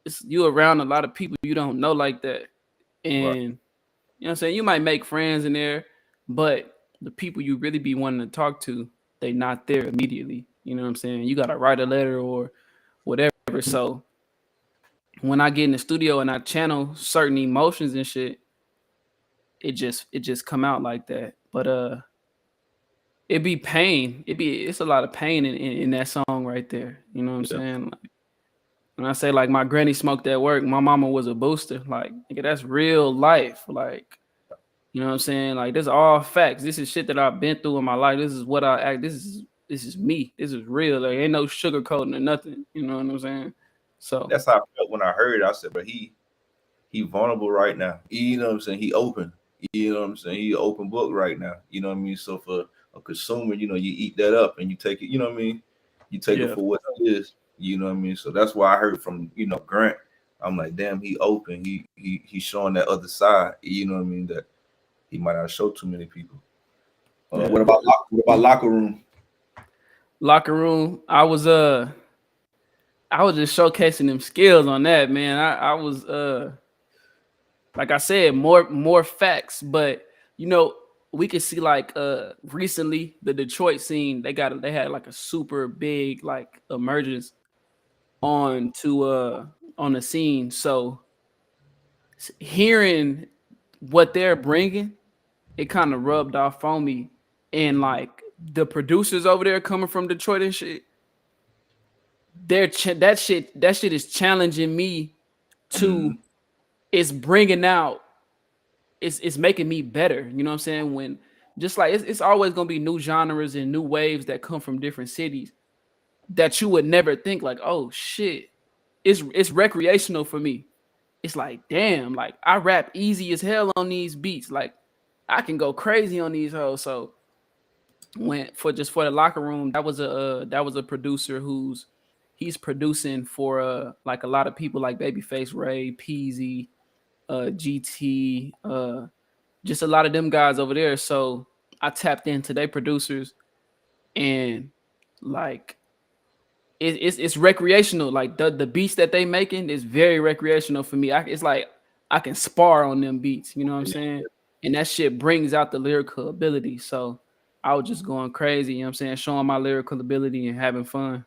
it's you around a lot of people you don't know like that, Right. and you know what I'm saying. You might make friends in there, but the people you really be wanting to talk to, they not there immediately. You know what I'm saying? You gotta write a letter or whatever. So when I get in the studio and I channel certain emotions and shit, it just come out like that. But it be pain. It's a lot of pain in that song right there. You know what I'm Yeah. saying? Like, When I say like my granny smoked at work, my mama was a booster. Like, nigga, that's real life. Like, you know what I'm saying? Like, this is all facts. This is shit that I've been through in my life. This is what I act. This is me. This is real. Like, ain't no sugarcoating or nothing. You know what I'm saying? So That's how I felt when I heard it. I said, but he vulnerable right now. You know what I'm saying? He open. You know what I'm saying? He an open book right now. You know what I mean? So for a consumer, you eat that up and you take it, you know what I mean? You take it yeah, for what it is. You know what I mean? So that's why I heard from, Grant. I'm like, damn, he open. He's showing that other side. You know what I mean? That he might not show too many people. yeah. What about locker room? Locker room. I was just showcasing them skills on that, man. I was like I said, more facts, but you know, we could see like recently the Detroit scene, they had like a super big like emergence on the scene. So hearing what they're bringing, it kind of rubbed off on me, and like the producers over there coming from Detroit and shit, that shit is challenging me to, Mm, it's bringing out, it's making me better. You know what I'm saying? When just like it's always gonna be new genres and new waves that come from different cities that you would never think like, oh shit, it's recreational for me. It's like, damn, like I rap easy as hell on these beats. Like I can go crazy on these hoes. So for the locker room, that was a producer he's producing for like a lot of people like Babyface Ray, Peasy, GT, just a lot of them guys over there. So I tapped into their producers, and like it's recreational. Like the beats that they making is very recreational for me. It's like I can spar on them beats. You know what I'm yeah, saying? And that shit brings out the lyrical ability. So I was just going crazy. You know what I'm saying? Showing my lyrical ability and having fun.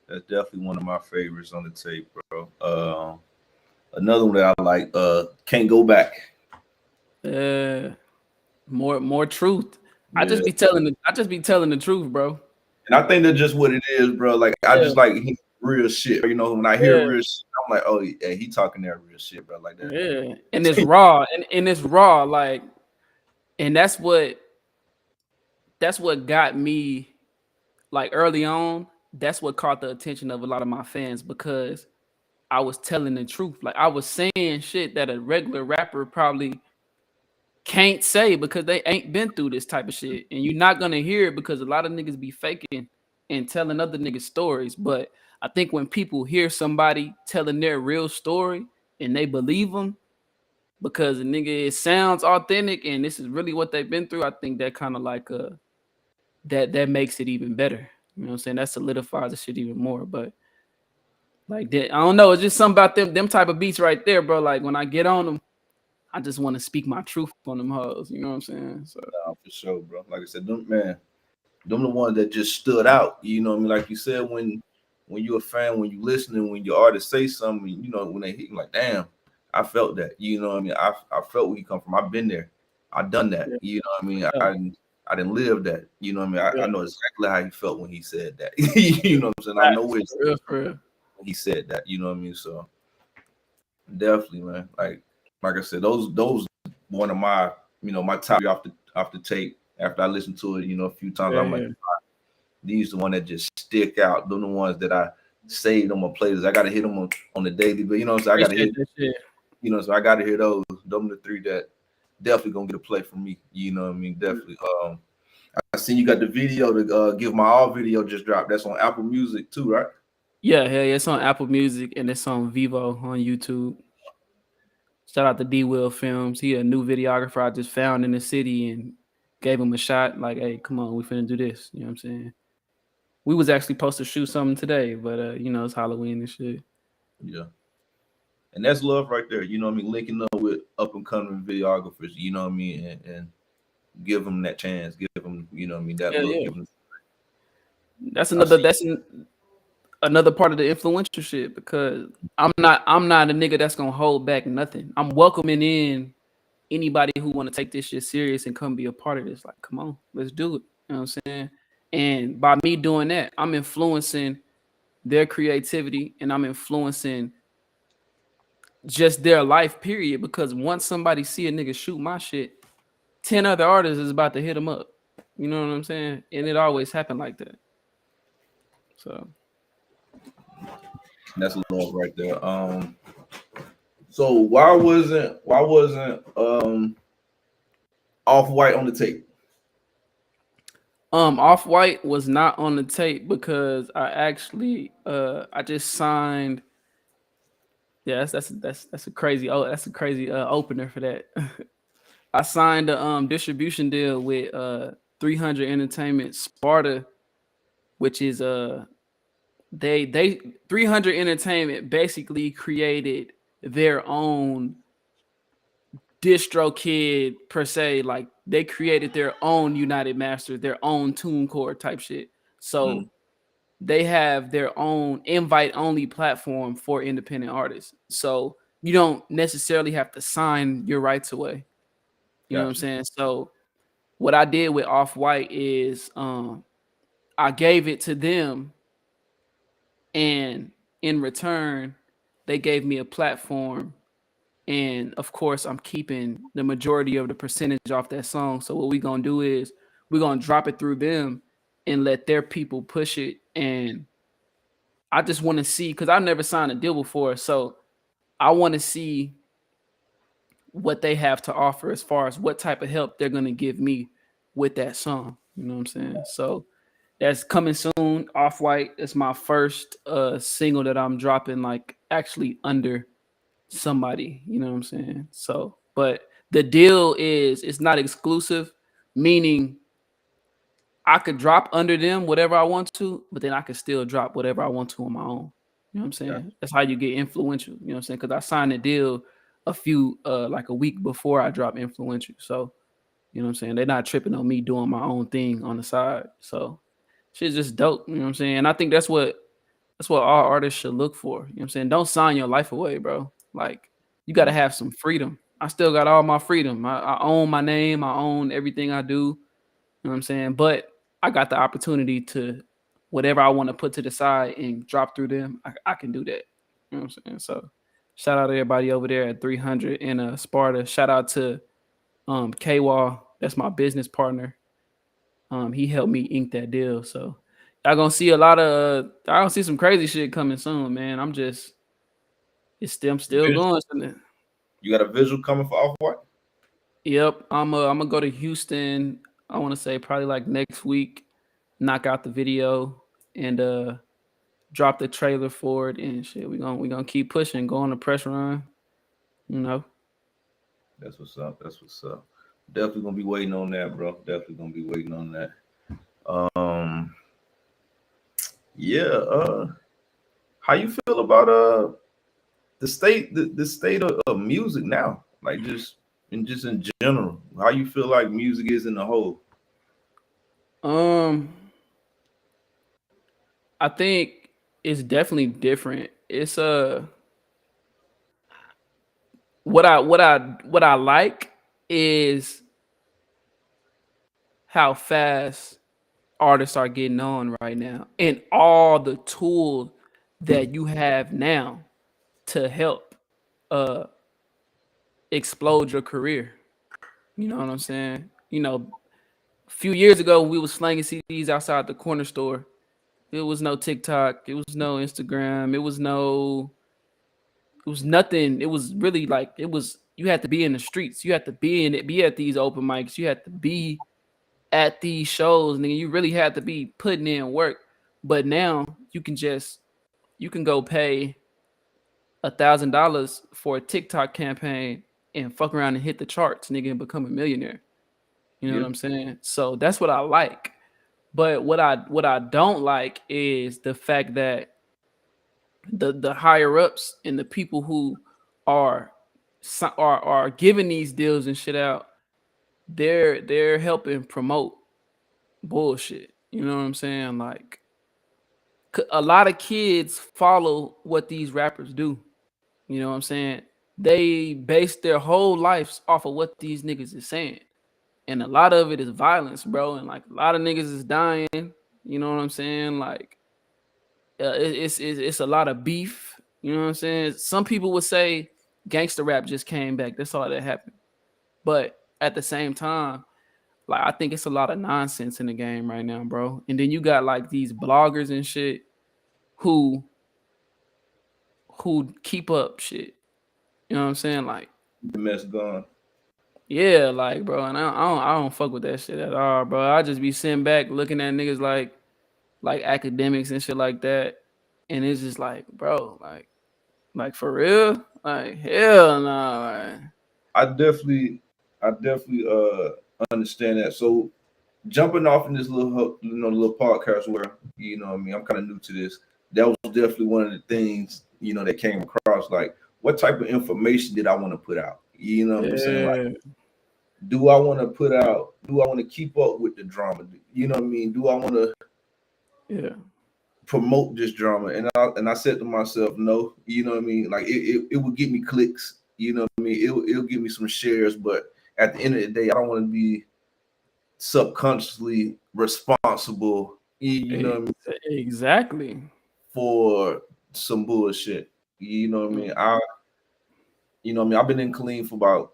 that's definitely one of my favorites on the tape, bro. Another one that I like, Can't Go Back. Uh, more truth. Yeah. I just be telling the truth, bro. And I think that's just what it is, bro. Like I Yeah, just like real shit. When I hear yeah, real shit, I'm like, oh yeah, he talking that real shit, bro. Like that. yeah. And it's raw, and it's raw, like, and that's what got me like early on. That's what caught the attention of a lot of my fans because I was telling the truth. Like I was saying shit that a regular rapper probably can't say because they ain't been through this type of shit. And you're not gonna hear it because a lot of niggas be faking and telling other niggas stories. But I think when people hear somebody telling their real story and they believe them because the nigga it sounds authentic and this is really what they've been through, I think that kind of like that makes it even better. You know what I'm saying? That solidifies the shit even more. But like that, I don't know. It's just something about them type of beats right there, bro. Like when I get on them, I just want to speak my truth on them hoes. You know what I'm saying? So Nah, for sure, bro. Like I said, them the ones that just stood out. You know what I mean? Like you said, when you're a fan, when you listening, when your artist say something, when they hit you, like, damn, I felt that. You know what I mean? I felt where you come from. I've been there. I done that. yeah, You know what I mean? yeah, I didn't live that. You know what I mean? I yeah. know exactly how he felt when he said that. You know what I'm saying? I know Facts, it for real, for real. when he said that. You know what I mean? So definitely, man. Like I said, those one of my my top off the tape. After I listened to it, a few times, Yeah, I'm like, yeah. these the one that just stick out. They're the ones that I saved on my playlist. I gotta hit them on the daily, but so I gotta Appreciate hit, that shit. so I gotta hear those. Them the three that definitely gonna get a play from me. You know what I mean? Definitely. I seen you got the video to Give My All video just dropped. That's on Apple Music too, right? Yeah, hell yeah. It's on Apple Music and it's on Vivo on YouTube. Shout out to D Will Films. He a new videographer I just found in the city and gave him a shot. Like, hey, come on, we finna do this. You know what I'm saying? We was actually supposed to shoot something today, but it's Halloween and shit. Yeah. And that's love right there. You know what I mean? Linking up with up and coming videographers. You know what I mean? And give them that chance. Give them, that Yeah, look. yeah. Give them. That's I another see. that's another part of the influential shit because I'm not a nigga that's gonna hold back nothing. I'm welcoming in anybody who want to take this shit serious and come be a part of this. Like, come on, let's do it. You know what I'm saying? And by me doing that, I'm influencing their creativity and I'm influencing just their life period, because once somebody see a nigga shoot my shit, 10 other artists is about to hit them up. You know what I'm saying? And it always happened like that. So That's love right there. So why wasn't Off-White on the tape? Off-White was not on the tape because I actually I just signed. Yeah, that's a crazy opener for that. I signed a distribution deal with 300 Entertainment Sparta, which is they 300 Entertainment basically created their own DistroKid per se. Like they created their own United Masters, their own TuneCore type shit. So they have their own invite only platform for independent artists. So you don't necessarily have to sign your rights away. You know what I'm Gotcha. saying? So what I did with Off-White is I gave it to them, and in return, they gave me a platform. And of course, I'm keeping the majority of the percentage off that song. So what we're gonna do is we're gonna drop it through them and let their people push it. And I just want to see, because I've never signed a deal before. So I want to see what they have to offer as far as what type of help they're gonna give me with that song. You know what I'm saying? So that's coming soon. Off-White is my first single that I'm dropping, like actually under somebody. You know what I'm saying? So, but the deal is it's not exclusive, meaning I could drop under them whatever I want to, but then I could still drop whatever I want to on my own. You know what I'm Gotcha. saying? That's how you get influential. You know what I'm saying? Because I signed a deal a few like a week before I dropped influential. So you know what I'm saying? They're not tripping on me doing my own thing on the side. So shit's just dope. You know what I'm saying? And I think that's what all artists should look for. You know what I'm saying? Don't sign your life away, bro. Like you got to have some freedom. I still got all my freedom. I own my name. I own everything I do. You know what I'm saying? But I got the opportunity to whatever I want to put to the side and drop through them. I can do that. You know what I'm saying? So shout out to everybody over there at 300 in Sparta. Shout out to K-Wall. That's my business partner. He helped me ink that deal. So y'all gonna see a lot of I don't see some crazy shit coming soon, man. I'm still Visual. going. You got a visual coming for Off-White? Yep, I'm gonna go to Houston. I want to say probably like next week, knock out the video and drop the trailer for it and shit. We gonna keep pushing, go on the press run. You know. That's what's up. That's what's up. Definitely gonna be waiting on that, bro. Definitely gonna be waiting on that. Um, yeah. How you feel about the state of music now? Like just in general, how you feel like music is in the whole? Um, I think it's definitely different. It's what I like is how fast artists are getting on right now and all the tools that you have now to help uh explode your career. You know what I'm saying? A few years ago when we was slanging CDs outside the corner store, it was no TikTok, it was no Instagram, it was nothing. It was really like you had to be in the streets, you had to be in it, be at these open mics, you had to be at these shows, nigga. You really had to be putting in work. But now you can go pay $1,000 for a TikTok campaign and fuck around and hit the charts, nigga, and become a millionaire. You know Yeah, what I'm saying? So that's what I like. But what I don't like is the fact that the higher ups and the people who are are giving these deals and shit out, they're helping promote bullshit. You know what I'm saying? Like a lot of kids follow what these rappers do. You know what I'm saying? They base their whole lives off of what these niggas is saying. And a lot of it is violence, bro. And like a lot of niggas is dying. You know what I'm saying? Like it's a lot of beef. You know what I'm saying? Some people would say gangster rap just came back. That's all that happened. But at the same time, like I think it's a lot of nonsense in the game right now, bro. And then you got like these bloggers and shit who keep up shit. You know what I'm saying? Like The mess gone. yeah, like bro, and I don't fuck with that shit at all, bro. I just be sitting back looking at niggas like academics and shit like that, and it's just like, bro, like for real, like hell no, man. I definitely, understand that. So jumping off in this little podcast where what I mean, I'm kind of new to this. That was definitely one of the things that came across. Like, what type of information did I want to put out? You know what I'm saying? Like, Yeah, do I want to put out? Do I want to keep up with the drama? You know what I mean? Do I want to yeah, promote this drama? And I said to myself, no. You know what I mean? Like, it would get me clicks. You know what I mean? It'll give me some shares, but at the end of the day, I don't want to be subconsciously responsible, what I mean, exactly. for some bullshit. You know what I mean? I've been in clean for about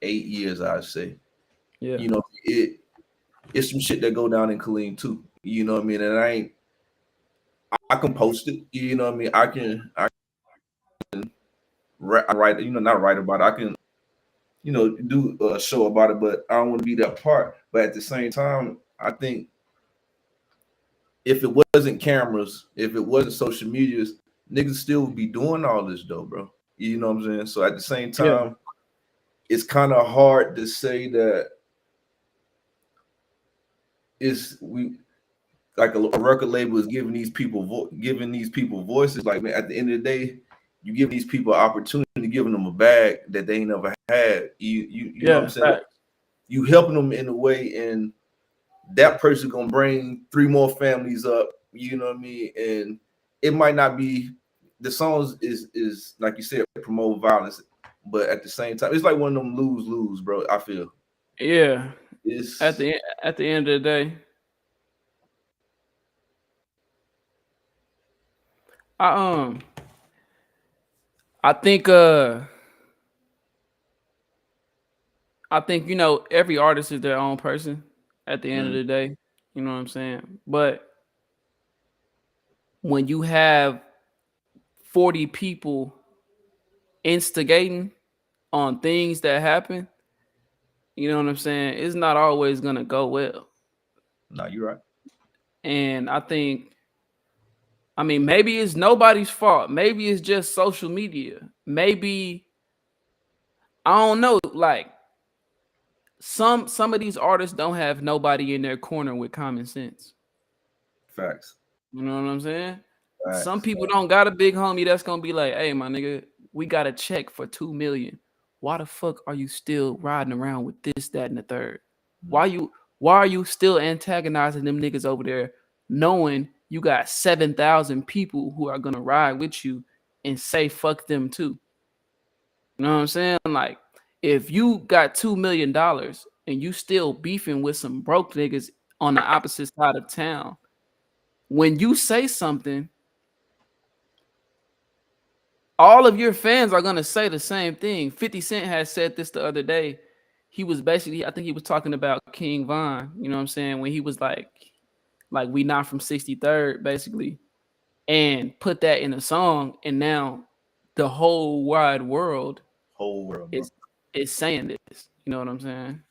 8 years, I'd say. Yeah, It's some shit that go down in clean too. You know what I mean? And I can post it. You know what I mean? I can write. Not write about it. I can do a show about it, but I don't want to be that part. But at the same time, I think if it wasn't cameras, if it wasn't social medias, niggas still would be doing all this though, bro. You know what I'm saying? So at the same yeah, time, it's kind of hard to say that it's we like a record label is giving these people voices. Like, man, at the end of the day, you give these people an opportunity, giving them a bag that they ain't never had. You know what I'm yeah. saying? Facts. You helping them in a way, and that person gonna bring 3 more families up. You know what I mean? And it might not be the songs is like you said, promote violence, but at the same time, it's like one of them lose, bro. I feel Yeah. At it's the end of the day, I um I think every artist is their own person at the end of mm, the day. You know what I'm saying? But when you have 40 people instigating on things that happen, you know what I'm saying? It's not always gonna go well. no, you're right. And I mean, maybe it's nobody's fault. Maybe it's just social media. Maybe I don't know. Like some of these artists don't have nobody in their corner with common sense. Facts, You know what I'm saying? Some facts. people don't got a big homie that's gonna be like, "Hey, my nigga, we got a check for 2 million. Why the fuck are you still riding around with this, that, and the third? Mm. Why are you still antagonizing them niggas over there, knowing you got 7,000 people who are gonna ride with you and say fuck them too? You know what I'm saying? Like, if you got $2 million and you still beefing with some broke niggas on the opposite side of town, when you say something, all of your fans are gonna say the same thing. 50 Cent has said this the other day. He was basically, I think he was talking about King Von, you know what I'm saying, when he was like we not from 63rd, basically, and put that in a song, and now the whole wide world Whole world, bro. is saying this. You know what I'm saying?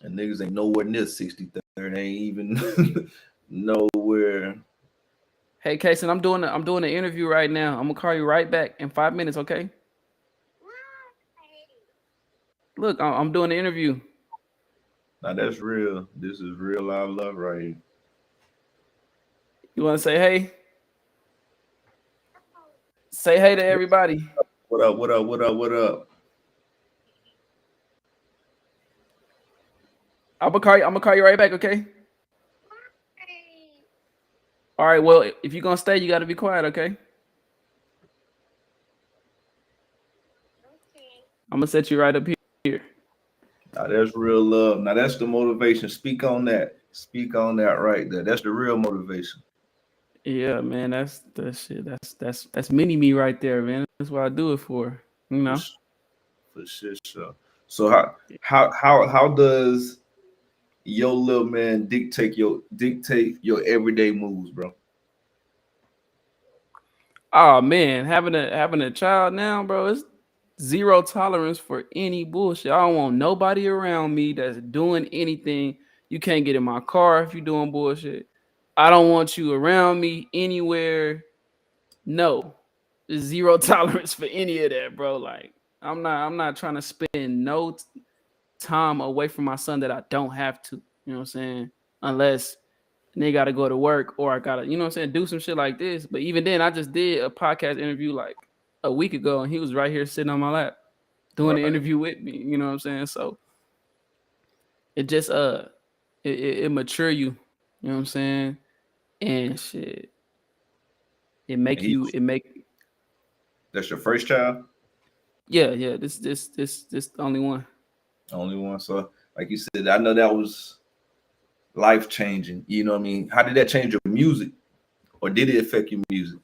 And niggas ain't nowhere near 63rd. They ain't even nowhere. Hey, Kason, I'm doing an interview right now. I'm gonna call you right back in 5 minutes, okay? Look, I'm doing the interview. Now that's real. This is real live love right here. You want to say hey? Say hey to everybody. What up? What up? What up? What up? I'm gonna call you right back, okay? All right. Well, if you're gonna stay, you gotta be quiet, okay? I'm gonna set you right up here. Now that's real love. Now that's the motivation. Speak on that. Speak on that right there. That's the real motivation. Yeah, man, that's that shit. That's mini me right there, man. That's what I do it for. You For, know. s- for sure, sure. So how does your little man dictate your everyday moves, bro? Oh man, having a child now, bro, it's zero tolerance for any bullshit. I don't want nobody around me that's doing anything. You can't get in my car if you're doing bullshit. I don't want you around me anywhere. No. There's zero tolerance for any of that, bro. Like I'm not trying to spend no time away from my son that I don't have to. You know what I'm saying? Unless they got to go to work or I got to, you know what I'm saying, do some shit like this. But even then, I just did a podcast interview like a week ago and he was right here sitting on my lap doing the Right. interview with me. You know what I'm saying? So it just, it mature you. You know what I'm saying? And shit, it And make he you, it make, that's your first child, yeah. This the only one. only one. So like you said, I know that was life changing. You know what I mean? How did that change your music, or did it affect your music?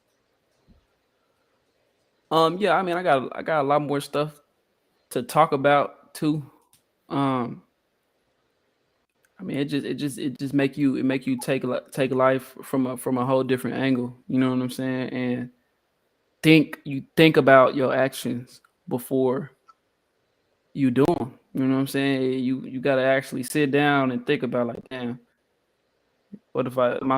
Yeah, I mean, I got a lot more stuff to talk about too. Um, I mean, it just make you take life from a whole different angle. You know what I'm saying? And think about your actions before you do them. You know what I'm saying? You got to actually sit down and think about like, damn, what if my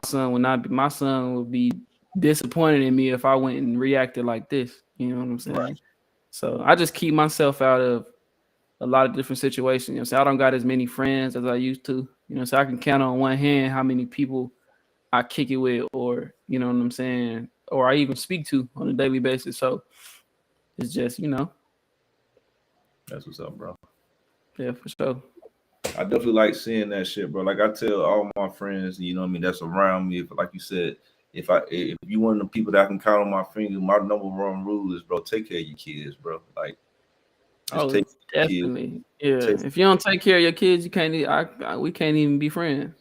son would be disappointed in me if I went and reacted like this. You know what I'm Right. saying? So I just keep myself out of a lot of different situations. You know, so I don't got as many friends as I used to. You know, so I can count on one hand how many people I kick it with, or you know what I'm saying, or I even speak to on a daily basis. So it's just, That's what's up, bro. yeah, for sure. I definitely like seeing that shit, bro. Like I tell all my friends, you know what I mean, that's around me. If like you said, if you one of the people that I can count on my fingers, my number one rule is, bro, take care of your kids, bro. Like just Oh, take care of your kids. definitely. Yeah. Take If you don't take care of your kids, you can't. We can't even be friends.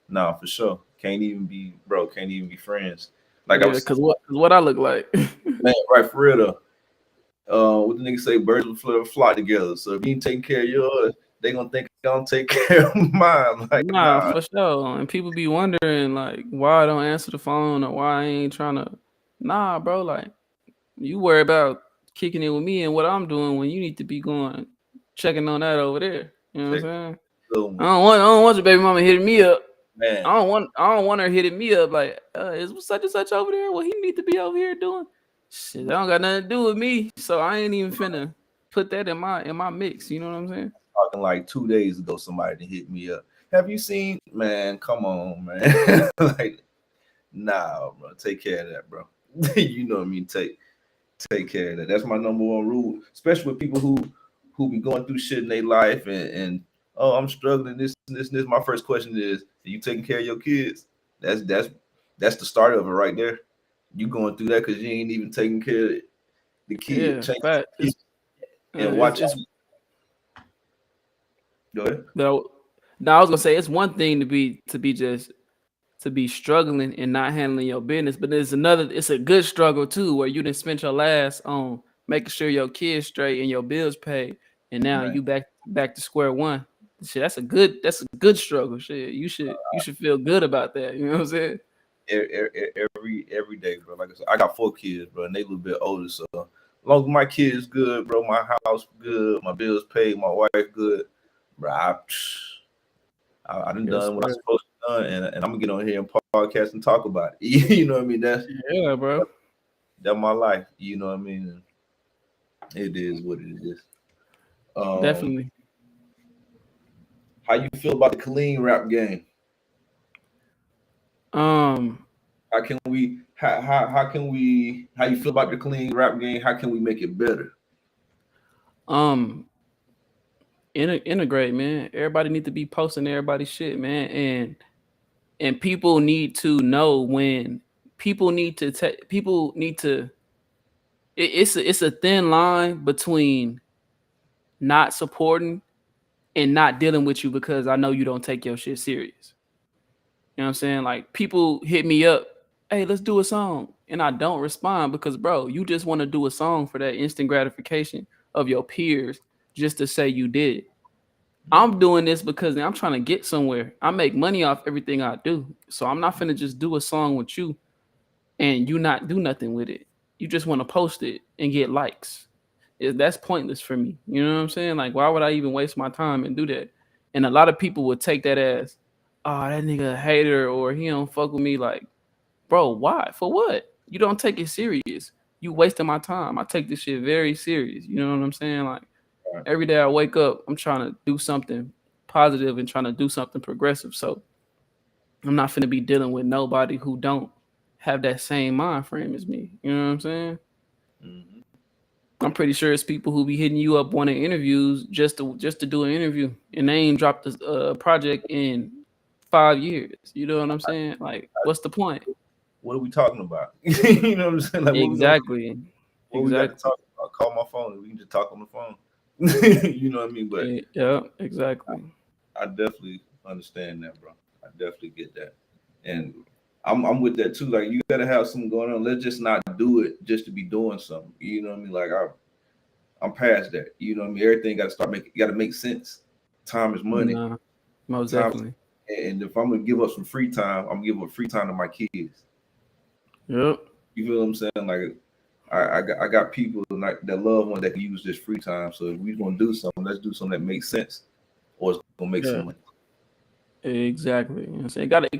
nah for sure. Can't even be bro, can't even be friends. Like I Yeah, was saying, cause what I look like. man, right for real though. What the niggas say, birds will flock together. So if you ain't taking care of yours, they gonna think I don't take care of mine. Like, Nah, nah, for sure. And people be wondering like why I don't answer the phone or why I ain't trying to. Nah, bro. Like you worry about kicking it with me and what I'm doing when you need to be going checking on that over there. You know what I'm check saying? little I one. don't want your baby mama hitting me up. Man, I don't want her hitting me up like, is such and such over there? What he need to be over here doing? Shit, that don't got nothing to do with me. So I ain't even finna put that in my mix. You know what I'm saying? talking like 2 days ago, somebody to hit me up. Have you seen? Man, come on, man. Like, nah, bro. Take care of that, bro. You know what I mean? Take care of that. That's my number one rule, especially with people who be going through shit in their life and oh, I'm struggling this and this and this. My first question is, are you taking care of your kids? That's the start of it right there. You going through that because you ain't even taking care of the kid. Yeah, Change fact. the kid and watch. It's Go ahead. no. No, I was gonna say it's one thing to be struggling and not handling your business, but it's a good struggle too, where you didn't spend your last on making sure your kids straight and your bills paid, and now Man, you back to square one. Shit, that's a good struggle. Shit, you should feel good about that. You know what I'm saying? every day, bro. Like I said, I got 4 kids, bro, and they a little bit older. So as long as my kids good, bro, my house good, my bills paid, my wife good, bro. I done Yes, done what I'm sir. supposed to done, and I'm gonna get on here and podcast and talk about it. You know what I mean? Yeah, bro. That's my life. You know what I mean? It is what it is. Um, Definitely. how you feel about the clean rap game? Um, How you feel about the clean rap game? How can we make it better? um, integrate, man. Everybody need to be posting everybody's shit, man, and people need to know when people need to. It's a thin line between not supporting and not dealing with you because I know you don't take your shit serious. know what I'm saying? Like people hit me up, hey, let's do a song. And I don't respond because bro, you just want to do a song for that instant gratification of your peers just to say you did it. I'm doing this because I'm trying to get somewhere. I make money off everything I do. So I'm not finna just do a song with you and you not do nothing with it. You just want to post it and get likes. That's pointless for me. You know what I'm saying? Like, why would I even waste my time and do that? And a lot of people would take that as, oh, that nigga a hater or he don't fuck with me. Like, bro, why? For what? You don't take it serious. You wasting my time. I take this shit very serious. You know what I'm saying? Like, Right. every day I wake up, I'm trying to do something positive and trying to do something progressive. So I'm not finna be dealing with nobody who don't have that same mind frame as me. You know what I'm saying? Mhm. I'm pretty sure it's people who be hitting you up wanting interviews just to do an interview, and they ain't dropped a project in 5 years. You know what I'm saying? Like, what's the point? What are we talking about? You know what I'm saying? Like, Exactly, what we got to exactly. talk about? Call my phone. We can just talk on the phone. You know what I mean? But Yeah, exactly. I definitely understand that, bro. I definitely get that, and I'm with that too. Like, you gotta have something going on. Let's just not do it just to be doing something. You know what I mean? Like, I'm past that. You know what I mean? Everything got to start making. Got to make sense. Time is money. Nah, most Time, definitely. and if I'm gonna give up some free time, I'm gonna give up free time to my kids. Yep. You feel what I'm saying? Like, I got people like that love one that can use this free time. So if we gonna do something, let's do something that makes sense, or it's gonna make some Yeah. money. Exactly. You know what I'm saying? You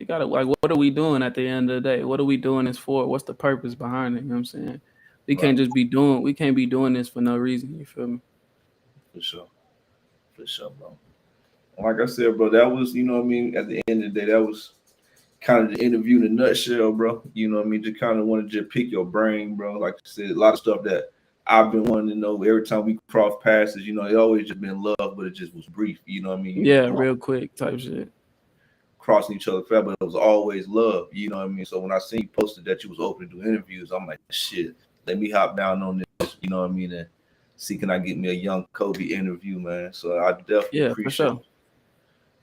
gotta like what are we doing at the end of the day? What are we doing this for? What's the purpose behind it? You know what I'm saying? Right. We can't be doing this for no reason. You feel me? For sure. For sure, bro. Like I said, bro, that was, you know what I mean, at the end of the day, that was kind of the interview in a nutshell, bro. You know what I mean? Just kind of wanted to just pick your brain, bro. Like I said, a lot of stuff that I've been wanting to know every time we cross paths, you know, it always just been love, but it just was brief. You know what I mean? You Yeah, know, real quick type shit. crossing each other path, but it was always love. You know what I mean? So when I seen you posted that you was open to do interviews, I'm like, shit, let me hop down on this. You know what I mean? And see, can I get me a young Coby interview, man? So I definitely Yeah, for sure.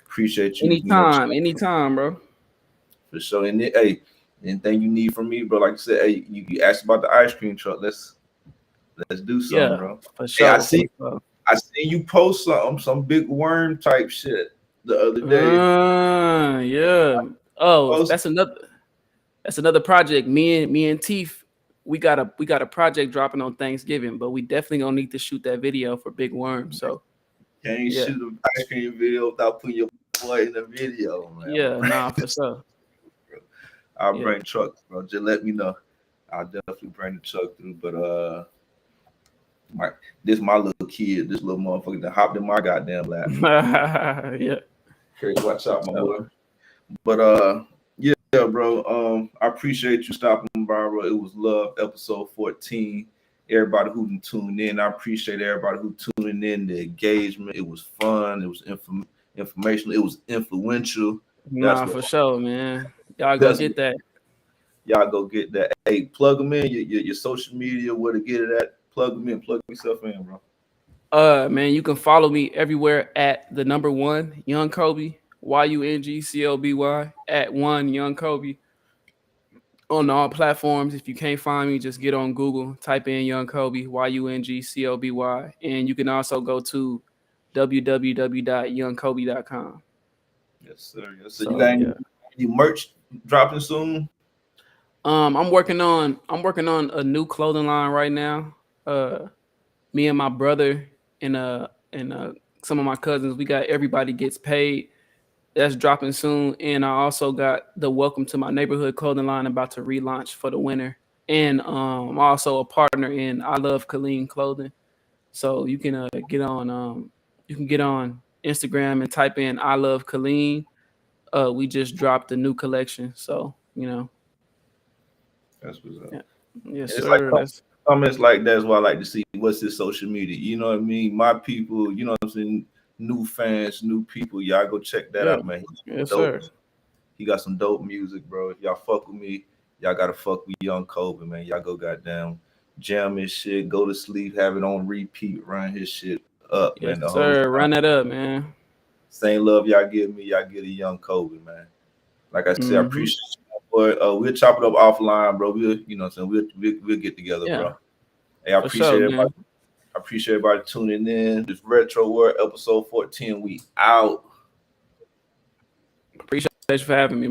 appreciate you, you know, Anytime, anytime, bro. for sure. And then, hey, anything you need from me, bro. Like you said, hey, you asked about the ice cream truck. Let's do something, Yeah, bro. for Hey, sure, for sure. I seen you post some big worm type shit the other day. Yeah. Oh, Post, that's another project. Me and Teeth, we got a project dropping on Thanksgiving, but we definitely gonna need to shoot that video for Big Worm. So can't yeah, shoot an ice cream video without putting your boy in the video, man. I'm gonna yeah, bring nah, for this, sure. bro. I'll Yeah. bring trucks, bro. Just let me know. I'll definitely bring the truck through. But my this my little kid, this little motherfucker that hopped in my goddamn lap. Yeah. Okay, watch out, my boy. So, But yeah, bro. I appreciate you stopping by, bro. It was love, episode 14. Everybody who tuned in, I appreciate everybody who tuning in. The engagement, it was fun. It was informational. It was influential. That's nah, what. for sure, man. Y'all go That's get what. that. Y'all go get that. Hey, plug them in. Your social media, where to get it at. Plug them in. Plug yourself in, bro. Man, you can follow me everywhere at the number one Young Coby, YUNGCOBY at one Young Coby on all platforms. If you can't find me, just get on Google, type in Young Coby, YUNGCOBY, and you can also go to www.youngcoby.com. Yes, sir. Yes, sir. You So got yeah. any merch dropping soon? I'm working on a new clothing line right now. Me and my brother and some of my cousins, we got Everybody Gets Paid. That's dropping soon. And I also got the Welcome to My Neighborhood clothing line about to relaunch for the winter. And I'm also a partner in I Love Colleen Clothing. So you can get on Instagram and type in I Love Colleen. We just dropped a new collection. So, That's what's up. yeah. Yes, It's like sir. That's comments like that's why I like to see what's his social media. You know what I mean? My people, you know what I'm saying? New fans, new people. Y'all go check that yeah. out, man. Yes, Dope. sir. He got some dope music, bro. If y'all fuck with me, y'all gotta fuck with Young Kobe, man. Y'all go goddamn jam his shit, go to sleep, have it on repeat, run his shit up, Yes, man. The whole sir. time. Run that up, man. Same love y'all give me, y'all get a Young Kobe, man. Like I said, I appreciate you, boy. We'll chop it up offline, bro. We'll, you know what I'm saying, we'll get together, bro. Hey, I appreciate everybody. Man. I appreciate everybody tuning in. This Retro World episode 14. We out. Appreciate you for having me,